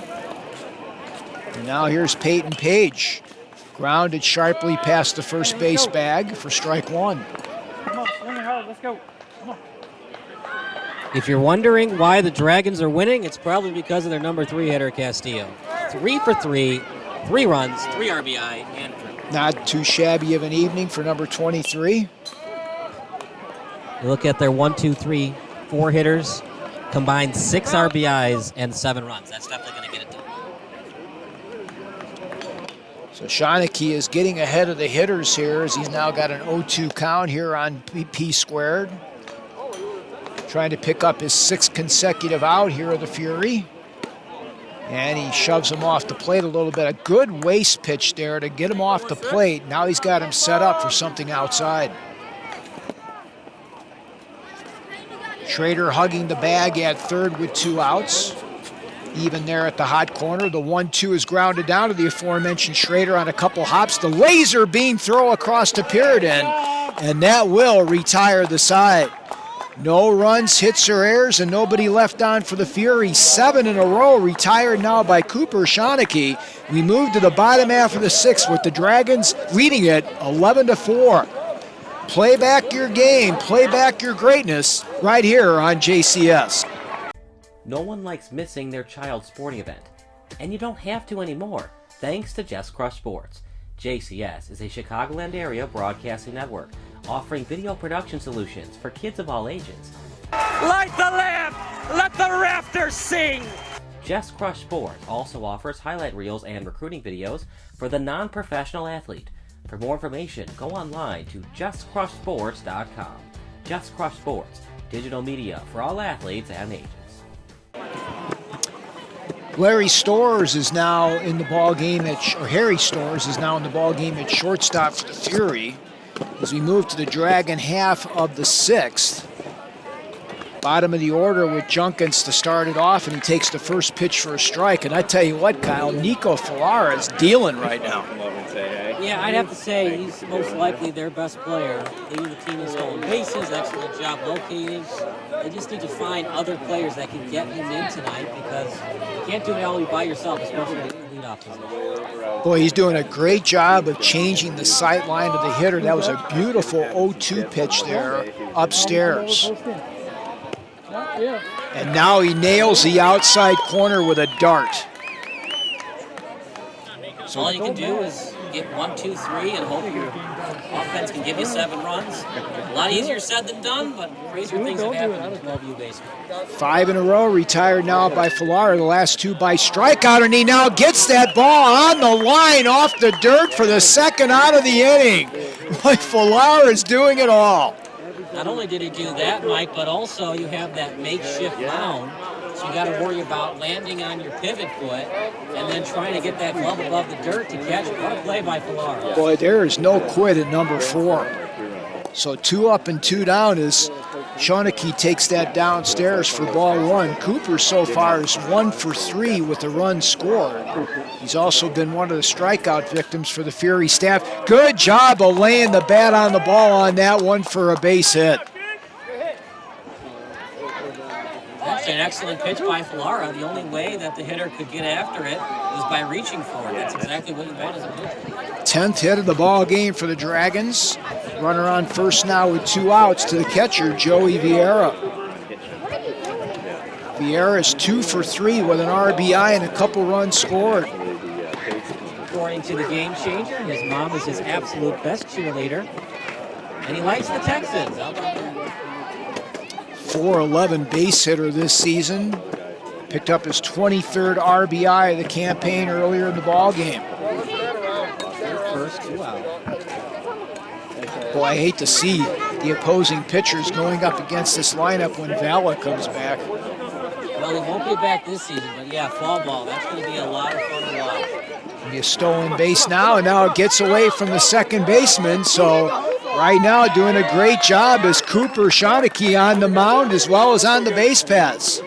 And now here's Peyton Page. Grounded sharply past the first base bag for strike 1. Come on, swing it hard. Let's go. Come on. If you're wondering why the Dragons are winning, it's probably because of their number 3 hitter, Castillo. 3 for 3, 3 runs, 3 RBI, and 3. Not too shabby of an evening for number 23. You look at their 1, 2, 3, 4 hitters, combined 6 RBIs and 7 runs. That's definitely going to get it done. So Shonaki is getting ahead of the hitters here as he's now got an 0-2 count here on P squared. Trying to pick up his 6th consecutive out here of the Fury. And he shoves him off the plate a little bit. A good waist pitch there to get him off the plate. Now he's got him set up for something outside. Schrader hugging the bag at third with 2 outs. Even there at the hot corner. The 1-2 is grounded down to the aforementioned Schrader on a couple hops. The laser beam throw across to Peerington, and that will retire the side. No runs, hits, or errors, and nobody left on for the Fury. 7 in a row retired now by Cooper Shonaki. We move to the bottom half of the 6th with the Dragons leading it 11-4. Play back your game, play back your greatness right here on JCS. No one likes missing their child's sporting event, and you don't have to anymore, thanks to Just Crush Sports. JCS is a Chicagoland area broadcasting network offering video production solutions for kids of all ages. Light the lamp! Let the rafters sing! Just Crush Sports also offers highlight reels and recruiting videos for the non-professional athlete. For more information, go online to justcrushsports.com. Just Crush Sports, digital media for all athletes and ages. Larry Storrs is now in the ball game Harry Storrs is now in the ball game at shortstop for the Fury as we move to the Dragon half of the 6th. Bottom of the order with Junkins to start it off, and he takes the first pitch for a strike. And I tell you what, Kyle, Nico Ferrara is dealing right now. Yeah, I'd have to say he's most likely their best player. Leading the team in stolen bases, excellent job locating. They just need to find other players that can get him in tonight because you can't do it all by yourself, especially in the leadoff position. Boy, he's doing a great job of changing the sight line of the hitter. That was a beautiful 0-2 pitch there upstairs. And now he nails the outside corner with a dart. So all you can do is get 1, 2, 3 and hope your offense can give you 7 runs. A lot easier said than done, but crazier things have happened in 12U baseball. 5 in a row retired now by Ferrara, the last 2 by strikeout, and he now gets that ball on the line off the dirt for the second out of the inning. Boy, Ferrara is doing it all. Not only did he do that, Mike, but also you have that makeshift mound, so you got to worry about landing on your pivot foot and then trying to get that glove above the dirt to catch it. What a play by Ferrara. Boy, there is no quit at number 4. So 2 up and 2 down as Shonaki takes that downstairs for ball 1. Cooper so far is 1 for 3 with a run scored. He's also been one of the strikeout victims for the Fury staff. Good job of laying the bat on the ball on that one for a base hit. That's an excellent pitch by Ferrara. The only way that the hitter could get after it was by reaching for it. That's exactly what you want as a pitcher. 10th hit of the ball game for the Dragons. Runner on first now with 2 outs to the catcher, Joey Vieira. Vieira is 2 for 3 with an RBI and a couple runs scored. According to the Game Changer, his mom is his absolute best cheerleader, and he likes the Texans. How about that? .411 base hitter this season. Picked up his 23rd RBI of the campaign earlier in the ball game. First 2 out. Boy, I hate to see the opposing pitchers going up against this lineup when Vala comes back. Well, he won't be back this season, but yeah, fall ball. That's going to be a lot of fun to watch. Be a stolen base now, and now it gets away from the second baseman. So right now doing a great job is Cooper Shonaki on the mound as well as on the base paths.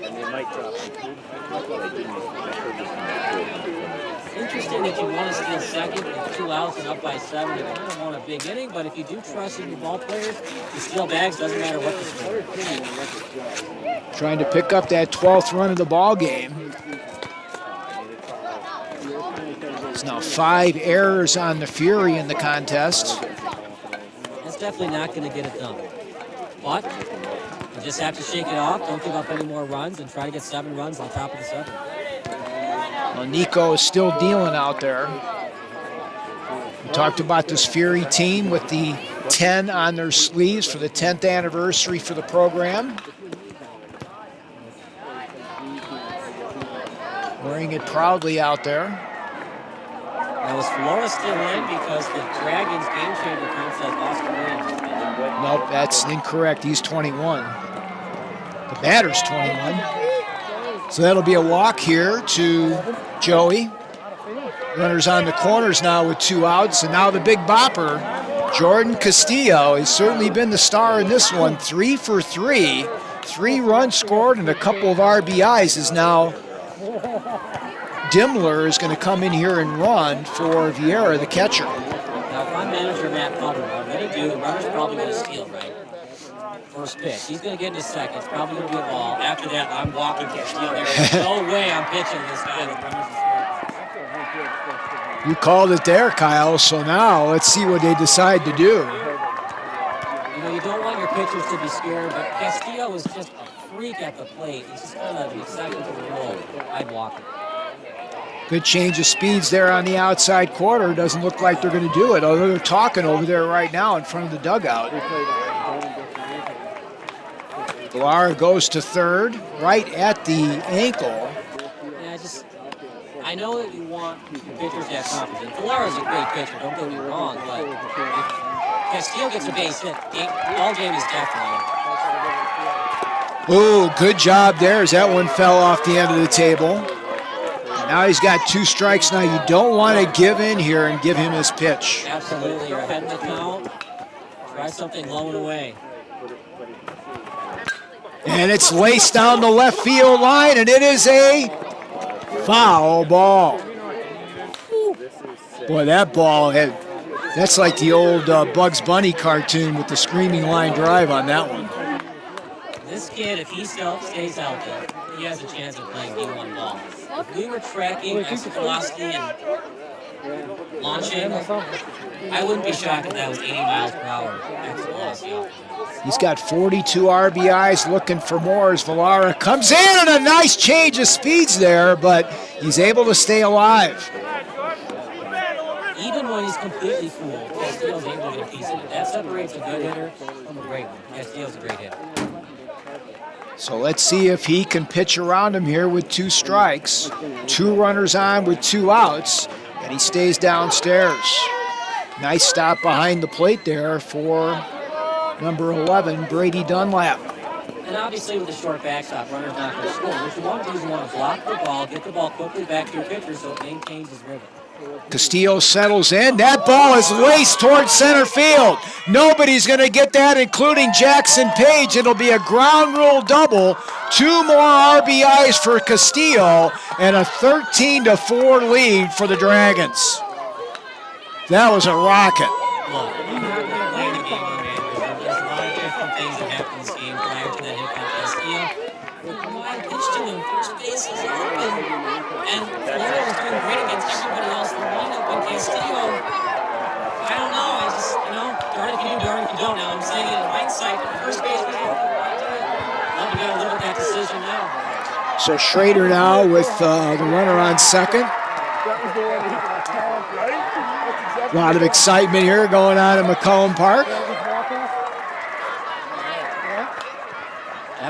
Interesting that you want to steal second with 2 outs and up by 7. You kind of want a big inning, but if you do trust in your ball players, you steal bags, doesn't matter what the score. Trying to pick up that 12th run of the ball game. There's now 5 errors on the Fury in the contest. That's definitely not going to get it done. But you just have to shake it off. Don't give up any more runs and try to get 7 runs on the top of the 7th. Well, Nico is still dealing out there. We talked about this Fury team with the 10 on their sleeves for the 10th anniversary for the program. Wearing it proudly out there. Now, is Flora still in because the Dragons game changer counts like Oscar Williams? Nope, that's incorrect. He's 21. The batter's 21. So that'll be a walk here to Joey. Runners on the corners now with 2 outs. And now the big bopper, Jordan Castillo, has certainly been the star in this one. 3 for 3. 3 runs scored and a couple of RBIs is now Dimmler is going to come in here and run for Vieira, the catcher. Now, if I'm manager Matt Pumper, what I'm going to do, the runner's probably going to steal, right? First pitch. He's going to get into second. It's probably going to be a ball. After that, I'm walking to steal. There's no way I'm pitching this guy. The runner's You called it there, Kyle, so now let's see what they decide to do. You know, you don't want your pitchers to be scared, but Castillo is just a freak at the plate. He's just going to be second to the roll. I'd walk it. Good change of speeds there on the outside quarter. Doesn't look like they're going to do it, although they're talking over there right now in front of the dugout. Ferrara goes to third, right at the ankle. Yeah, I know that you want your pitchers to have confidence. Ferrara's a great pitcher, don't get me wrong, but if Castillo gets a base hit, all game is definitely over. Ooh, good job there as that one fell off the end of the table. Now he's got 2 strikes. Now you don't want to give in here and give him his pitch. Absolutely, you're ahead in the count. Try something low and away. And it's laced down the left field line, and it is a foul ball. Boy, that ball that's like the old Bugs Bunny cartoon with the screaming line drive on that one. This kid, if he still stays healthy, he has a chance of playing D1 ball. If we were tracking exit velocity and launching, I wouldn't be shocked if that was 80 miles per hour exit velocity. He's got 42 RBIs, looking for more as Ferrara comes in, and a nice change of speeds there, but he's able to stay alive. Even when he's completely full, Castillo's able to get a piece of it. That separates a good hitter from a great one. Castillo's a great hitter. So let's see if he can pitch around him here with 2 strikes. 2 runners on with 2 outs, and he stays downstairs. Nice stop behind the plate there for number 11, Brady Dunlap. And obviously with the short backstop, runner's not going to score. What you want to do is you want to block the ball, get the ball quickly back to your pitcher so it maintains his rhythm. Castillo settles in. That ball is laced towards center field. Nobody's going to get that, including Jackson Page. It'll be a ground rule double. 2 more RBIs for Castillo and a 13-4 lead for the Dragons. That was a rocket. Look, I'm not going to blame the game on managers. There's a lot of different things that happened in this game prior to that hit by Castillo. I pitched to him. First base is open. And Florida was doing great against everybody else in the lineup. And Castillo, I don't know. Darn if you do, darn if you don't. Now I'm saying it in hindsight. First base was open. Well, you got to live with that decision now. So Schrader now with the runner on second. A lot of excitement here going on in McCollum Park.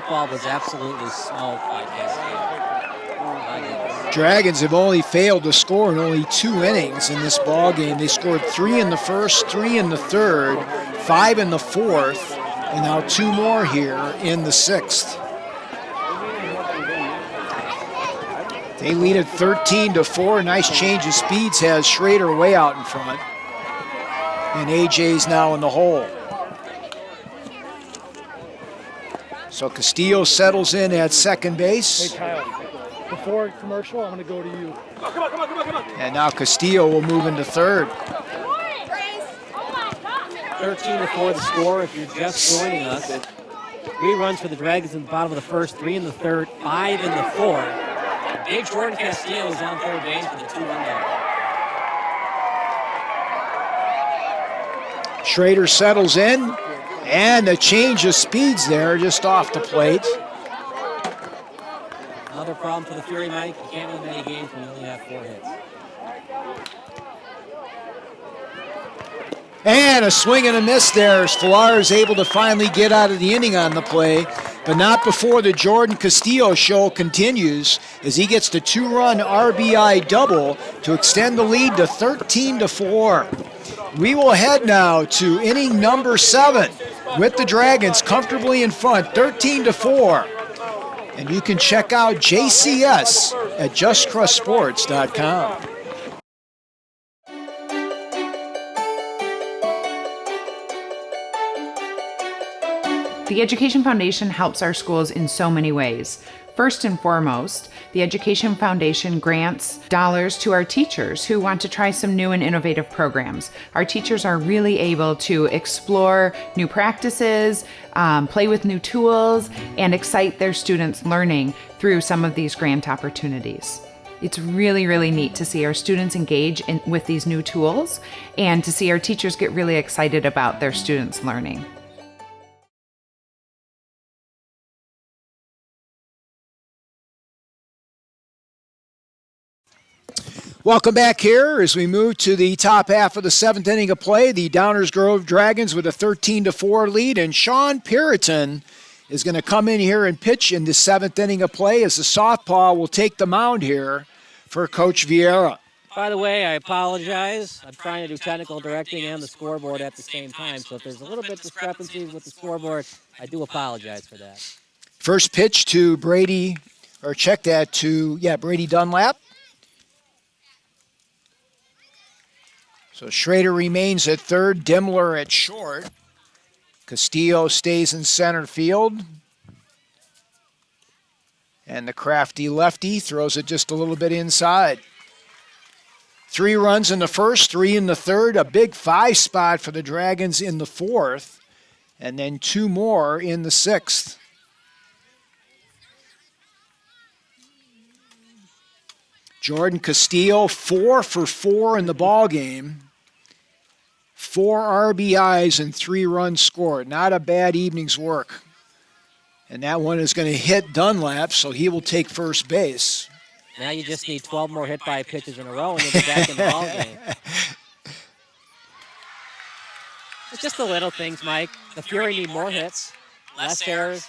That ball was absolutely smoked by Castillo. Dragons have only failed to score in only 2 innings in this ball game. They scored 3 in the first, 3 in the third, 5 in the fourth, and now 2 more here in the 6th. They lead at 13-4. Nice change of speeds has Schrader way out in front. And AJ's now in the hole. So Castillo settles in at second base. Hey Kyle, before commercial, I'm going to go to you. Come on. And now Castillo will move into third. 13-4 the score if you're just joining us. 3 runs for the Dragons in the bottom of the first, 3 in the third, 5 in the fourth. Big Jordan Castillo is on third base with a 2-run double. Schrader settles in, and a change of speeds there just off the plate. Another problem for the Fury, Mike. You can't win many games when you only have 4 hits. And a swing and a miss there as Ferrara is able to finally get out of the inning on the play, but not before the Jordan Castillo show continues as he gets the 2-run RBI double to extend the lead to 13-4. We will head now to inning number 7 with the Dragons comfortably in front, 13-4. And you can check out JCS at justcrushsports.com. The Education Foundation helps our schools in so many ways. First and foremost, the Education Foundation grants dollars to our teachers who want to try some new and innovative programs. Our teachers are really able to explore new practices, play with new tools, and excite their students' learning through some of these grant opportunities. It's really, really neat to see our students engage with these new tools and to see our teachers get really excited about their students' learning. Welcome back here as we move to the top half of the 7th inning of play. The Downers Grove Dragons with a 13-4 lead, and Shawn Peerington is going to come in here and pitch in the 7th inning of play as the southpaw will take the mound here for Coach Vieira. By the way, I apologize. I'm trying to do technical directing and the scoreboard at the same time, so if there's a little bit discrepancy with the scoreboard, I do apologize for that. First pitch to Brady, or check that to, Brady Dunlap. So Schrader remains at third, Dimmler at short. Castillo stays in center field. And the crafty lefty throws it just a little bit inside. 3 runs in the first, 3 in the third, a big 5 spot for the Dragons in the 4th, and then 2 more in the 6th. Jordan Castillo, 4 for 4 in the ball game. 4 RBIs and 3 runs scored. Not a bad evening's work. And that one is going to hit Dunlap, so he will take first base. Now you just need 12 more hit-by pitches in a row and you'll be back in the ballgame. It's just the little things, Mike. The Fury need more hits, less errors,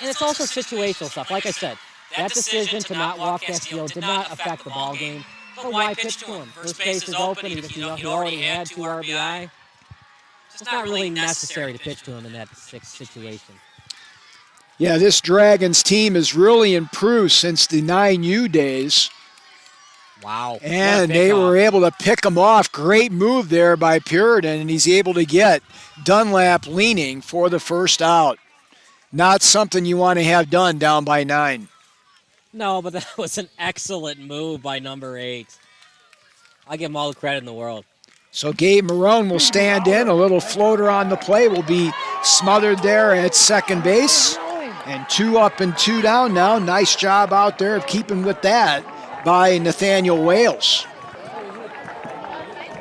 and it's also situational stuff. Like I said, that decision to not walk Castillo did not affect the ballgame. But why pitch to him? First base is open. He already had 2 RBI. It's not really necessary to pitch to him in that situation. Yeah, this Dragons team has really improved since the 9U days. Wow. And they were able to pick him off. Great move there by Peerington, and he's able to get Dunlap leaning for the first out. Not something you want to have done down by 9. No, but that was an excellent move by number 8. I'll give him all the credit in the world. So Gabe Marone will stand in. A little floater on the play will be smothered there at second base. And 2 up and 2 down now. Nice job out there of keeping with that by Nathaniel Wales.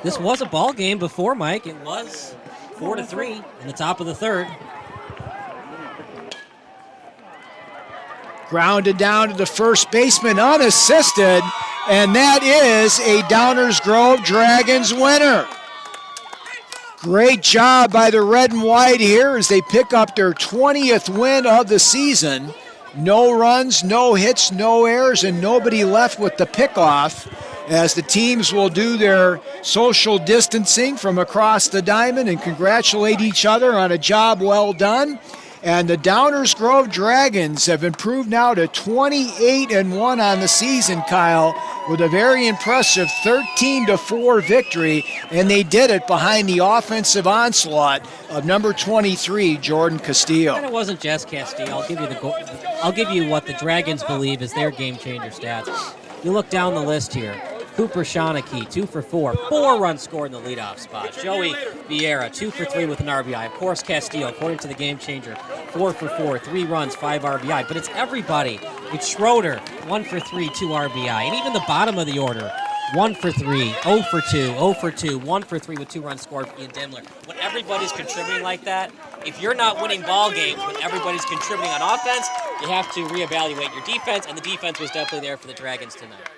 This was a ball game before, Mike. It was 4-3 in the top of the 3rd. Grounded down to the first baseman unassisted, and that is a Downers Grove Dragons winner. Great job by the red and white here as they pick up their 20th win of the season. No runs, no hits, no errors, and nobody left with the pickoff as the teams will do their social distancing from across the diamond and congratulate each other on a job well done. And the Downers Grove Dragons have improved now to 28-1 on the season, Kyle, with a very impressive 13-4 victory, and they did it behind the offensive onslaught of number 23, Jordan Castillo. And it wasn't just Castillo. I'll give you what the Dragons believe is their game changer stats. You look down the list here. Cooper Shonaki, 2 for 4. 4 runs scored in the leadoff spot. Joey Vieira, 2 for 3 with an RBI. Of course, Castillo, according to the game changer, 4 for 4, 3 runs, 5 RBI. But it's everybody. It's Schroeder, 1 for 3, 2 RBI. And even the bottom of the order, 1 for 3, 0 for 2, 0 for 2, 1 for 3 with 2 runs scored for Ian Dimler. When everybody's contributing like that, if you're not winning ball games when everybody's contributing on offense, you have to reevaluate your defense, and the defense was definitely there for the Dragons tonight.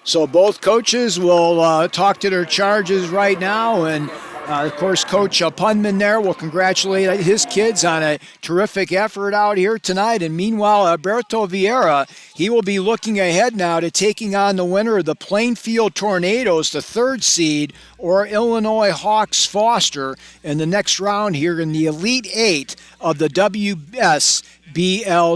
So both coaches will talk to their charges right now, and of course, Coach Pundman there will congratulate his kids on a terrific effort out here tonight. And meanwhile, Alberto Vieira, he will be looking ahead now to taking on the winner of the Plainfield Tornadoes, the 3rd seed, or Illinois Hawks Foster in the next round here in the Elite 8 of the WSBL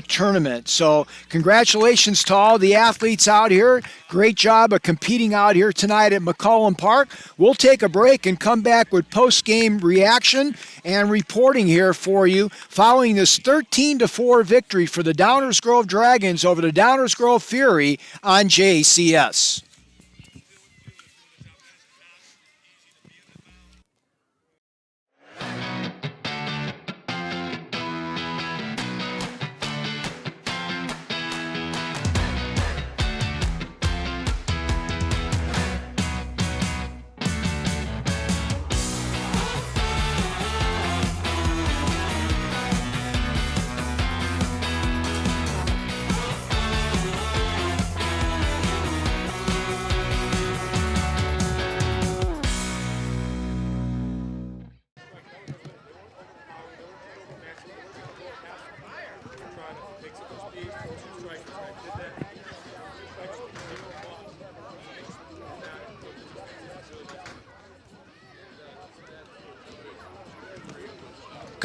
tournament. So congratulations to all the athletes out here. Great job of competing out here tonight at McCollum Park. We'll take a break and come back with post-game reaction and reporting here for you following this 13-4 victory for the Downers Grove Dragons over the Downers Grove Fury on JCS.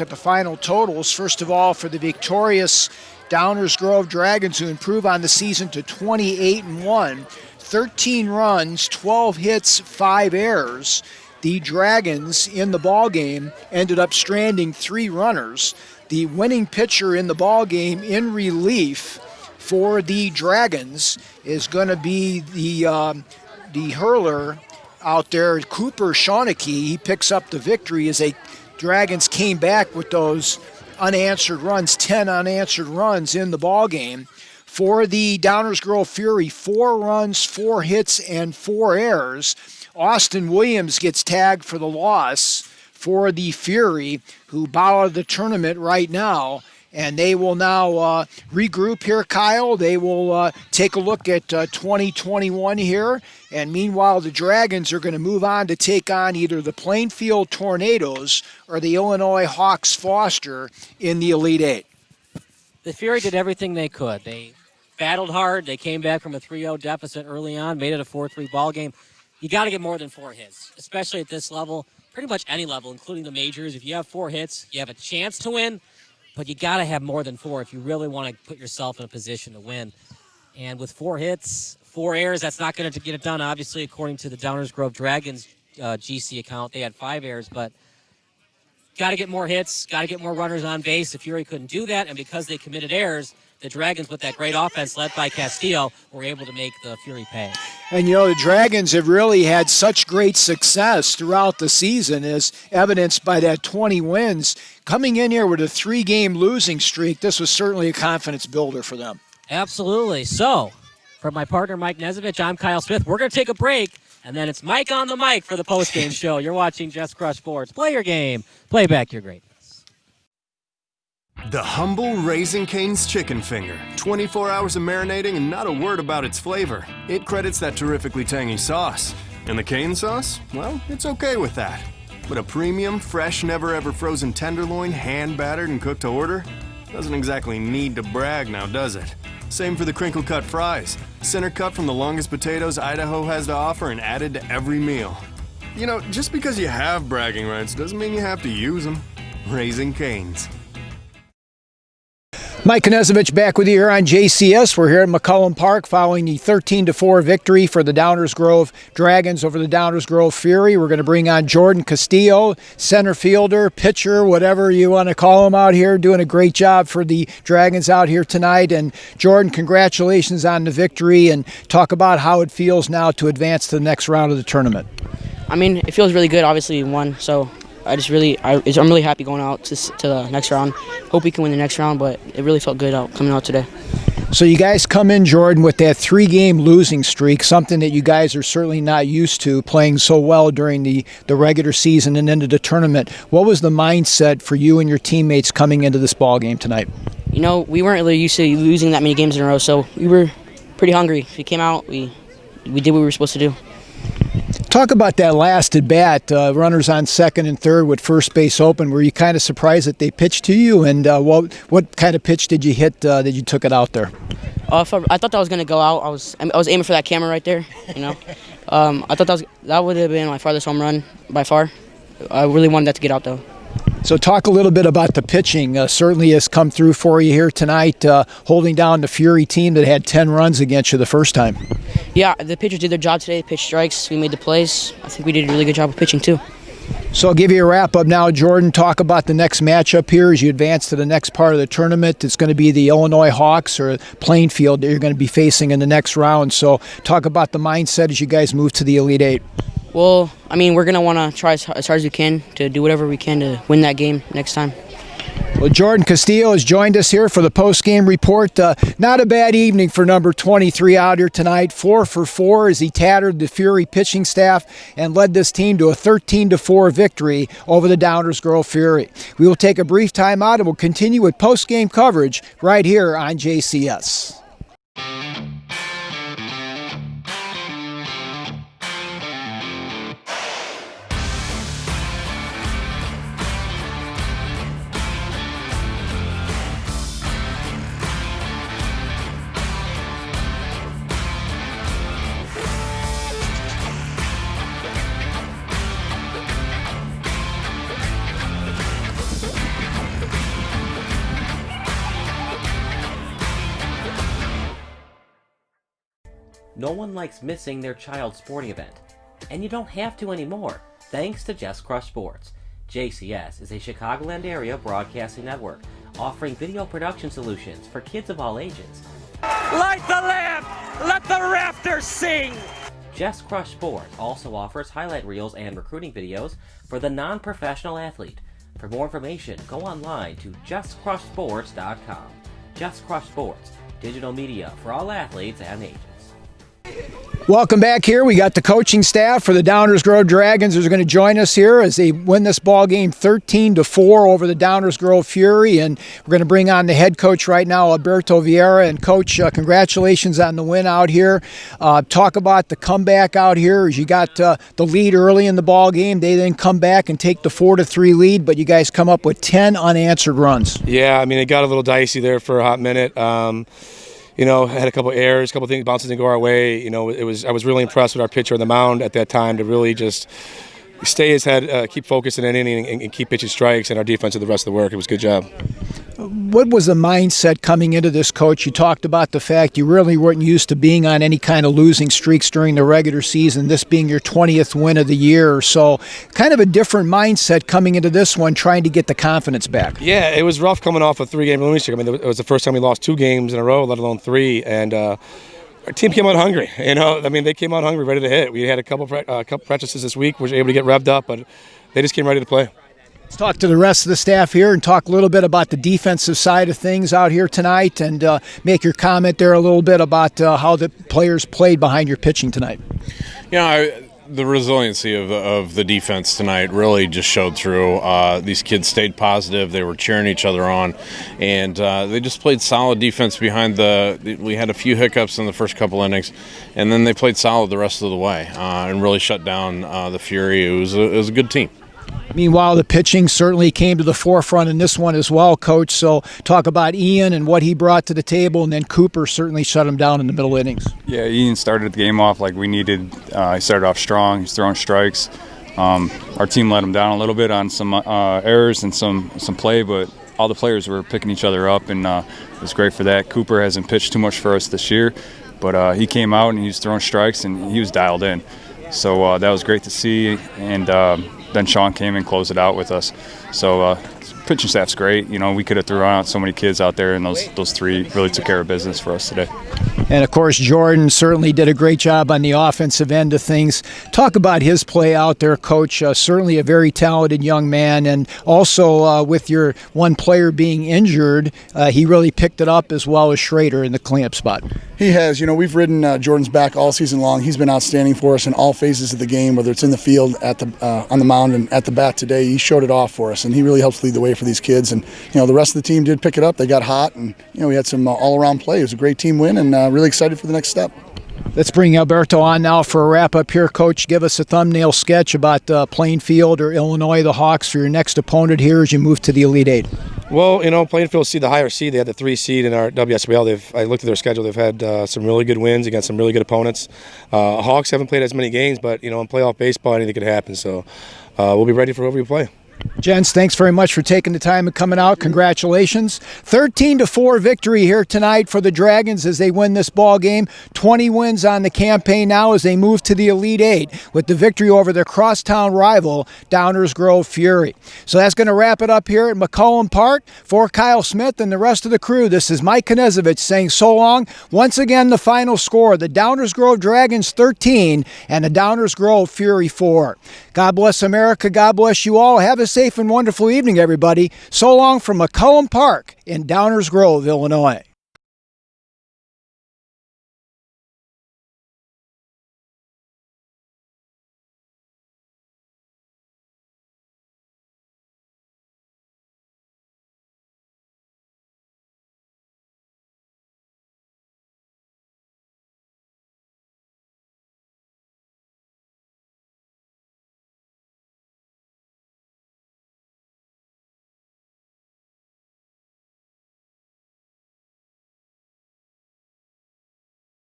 At the final totals, first of all, for the victorious Downers Grove Dragons, who improve on the season to 28-1, 13 runs, 12 hits, 5 errors. The Dragons in the ballgame ended up stranding 3 runners. The winning pitcher in the ballgame in relief for the Dragons is going to be the hurler out there, Cooper Shonaki. He picks up the victory as Dragons came back with those unanswered runs, 10 unanswered runs in the ballgame. For the Downers Grove Fury, 4 runs, 4 hits, and 4 errors. Austin Williams gets tagged for the loss for the Fury, who bow out of the tournament right now. And they will now regroup here, Kyle. They will take a look at 2021 here. And meanwhile, the Dragons are going to move on to take on either the Plainfield Tornadoes or the Illinois Hawks Foster in the Elite 8. The Fury did everything they could. They battled hard. They came back from a 3-0 deficit early on, made it a 4-3 ball game. You got to get more than 4 hits, especially at this level, pretty much any level, including the majors. If you have 4 hits, you have a chance to win. But you got to have more than 4 if you really want to put yourself in a position to win. And with 4 hits, 4 errors, that's not going to get it done. Obviously, according to the Downers Grove Dragons GC account, they had 5 errors. But got to get more hits, got to get more runners on base. The Fury couldn't do that. And because they committed errors, the Dragons, with that great offense led by Castillo, were able to make the Fury pay. And, you know, the Dragons have really had such great success throughout the season, as evidenced by that 20 wins. Coming in here with a 3-game losing streak, this was certainly a confidence builder for them. Absolutely. So, for my partner, Mike Nezovich, I'm Kyle Smith. We're going to take a break, and then it's Mike on the mic for the postgame show. You're watching Just Crush Sports. Play your game. Play back your greatness. The humble Raising Cane's chicken finger. 24 hours of marinating and not a word about its flavor. It credits that terrifically tangy sauce. And the cane sauce? Well, it's okay with that. But a premium, fresh, never-ever frozen tenderloin, hand-battered and cooked to order? Doesn't exactly need to brag now, does it? Same for the crinkle-cut fries. Center cut from the longest potatoes Idaho has to offer and added to every meal. You know, just because you have bragging rights doesn't mean you have to use them. Raising Cane's. Mike Knezovich back with you here on JCS. We're here at McCollum Park following the 13-4 victory for the Downers Grove Dragons over the Downers Grove Fury. We're going to bring on Jordan Castillo, center fielder, pitcher, whatever you want to call him out here, doing a great job for the Dragons out here tonight. And Jordan, congratulations on the victory, and talk about how it feels now to advance to the next round of the tournament. I mean, it feels really good. Obviously, we won, so I'm really happy going out to the next round. Hope we can win the next round, but it really felt good coming out today. So you guys come in, Jordan, with that 3-game losing streak, something that you guys are certainly not used to, playing so well during the regular season and into the tournament. What was the mindset for you and your teammates coming into this ball game tonight? You know, we weren't really used to losing that many games in a row, so we were pretty hungry. We came out, we did what we were supposed to do. Talk about that last at bat, runners on second and third with first base open. Were you kind of surprised that they pitched to you? And what kind of pitch did you hit that you took it out there? I thought that was going to go out. I was aiming for that camera right there. You know, I thought that would have been my farthest home run by far. I really wanted that to get out though. So talk a little bit about the pitching. Certainly has come through for you here tonight, holding down the Fury team that had 10 runs against you the first time. Yeah, the pitchers did their job today. They pitched strikes. We made the plays. I think we did a really good job of pitching too. So I'll give you a wrap-up now, Jordan. Talk about the next matchup here as you advance to the next part of the tournament. It's going to be the Illinois Hawks or Plainfield that you're going to be facing in the next round. So talk about the mindset as you guys move to the Elite Eight. Well, I mean, we're going to want to try as hard as we can to do whatever we can to win that game next time. Well, Jordan Castillo has joined us here for the post-game report. Not a bad evening for number 23 out here tonight. 4 for 4 as he tattered the Fury pitching staff and led this team to a 13-4 victory over the Downers Grove Fury. We will take a brief timeout and we'll continue with post-game coverage right here on JCS. No one likes missing their child's sporting event, and you don't have to anymore, thanks to Just Crush Sports. JCS is a Chicagoland area broadcasting network offering video production solutions for kids of all ages. Light the lamp! Let the rafters sing! Just Crush Sports also offers highlight reels and recruiting videos for the non-professional athlete. For more information, go online to justcrushsports.com. Just Crush Sports, digital media for all athletes and ages. Welcome back here. We got the coaching staff for the Downers Grove Dragons who's going to join us here as they win this ball game 13-4 over the Downers Grove Fury. And we're going to bring on the head coach right now, Alberto Vieira. And Coach, congratulations on the win out here. Talk about the comeback out here as you got the lead early in the ball game. They then come back and take the 4-3 lead, but you guys come up with 10 unanswered runs. Yeah, I mean, it got a little dicey there for a hot minute. You know, had a couple errors, a couple things, bounces didn't go our way. You know, I was really impressed with our pitcher on the mound at that time to really just stay his head, keep focused in an inning and keep pitching strikes, and our defense did the rest of the work. It was a good job. What was the mindset coming into this, Coach? You talked about the fact you really weren't used to being on any kind of losing streaks during the regular season, this being your 20th win of the year or so. Kind of a different mindset coming into this one, trying to get the confidence back. Yeah, it was rough coming off a 3-game losing streak. I mean, it was the first time we lost 2 games in a row, let alone 3, and our team came out hungry. You know, I mean, they came out hungry, ready to hit. We had a couple practices this week, we were able to get revved up, but they just came ready to play. Let's talk to the rest of the staff here and talk a little bit about the defensive side of things out here tonight and make your comment there a little bit about how the players played behind your pitching tonight. You know, the resiliency of the defense tonight really just showed through. These kids stayed positive. They were cheering each other on, and they just played solid defense behind we had a few hiccups in the first couple innings, and then they played solid the rest of the way and really shut down the Fury. It was a good team. Meanwhile, the pitching certainly came to the forefront in this one as well, Coach. So talk about Ian and what he brought to the table, and then Cooper certainly shut him down in the middle innings. Yeah, Ian started the game off like we needed. He started off strong. He's throwing strikes. Our team let him down a little bit on some errors and some play, but all the players were picking each other up, and it was great for that. Cooper hasn't pitched too much for us this year, but he came out and he was throwing strikes and he was dialed in. So that was great to see, and then Shawn came and closed it out with us. So pitching staff's great. You know, we could have thrown out so many kids out there, and those three really took care of business for us today. And, of course, Jordan certainly did a great job on the offensive end of things. Talk about his play out there, Coach. Certainly a very talented young man. And also with your one player being injured, he really picked it up as well as Schrader in the cleanup spot. He has. You know, we've ridden Jordan's back all season long. He's been outstanding for us in all phases of the game, whether it's in the field, on the mound, and at the bat today. He showed it off for us, and he really helps lead the way for these kids. And, you know, the rest of the team did pick it up. They got hot, and, you know, we had some all-around play. It was a great team win, and really excited for the next step. Let's bring Alberto on now for a wrap-up here. Coach, give us a thumbnail sketch about Plainfield or Illinois, the Hawks, for your next opponent here as you move to the Elite Eight. Well, you know, Plainfield seed the higher seed. They had the 3 seed in our WSBL. I looked at their schedule. They've had some really good wins against some really good opponents. Hawks haven't played as many games, but, you know, in playoff baseball, anything could happen. So we'll be ready for whoever we play. Gents, thanks very much for taking the time and coming out. Congratulations. 13-4 victory here tonight for the Dragons as they win this ball game. 20 wins on the campaign now as they move to the Elite Eight with the victory over their crosstown rival, Downers Grove Fury. So that's going to wrap it up here at McCollum Park. For Kyle Smith and the rest of the crew, this is Mike Knezovich saying so long. Once again, the final score, the Downers Grove Dragons 13 and the Downers Grove Fury 4. God bless America. God bless you all. Have a safe and wonderful evening, everybody. So long from McCollum Park in Downers Grove, Illinois.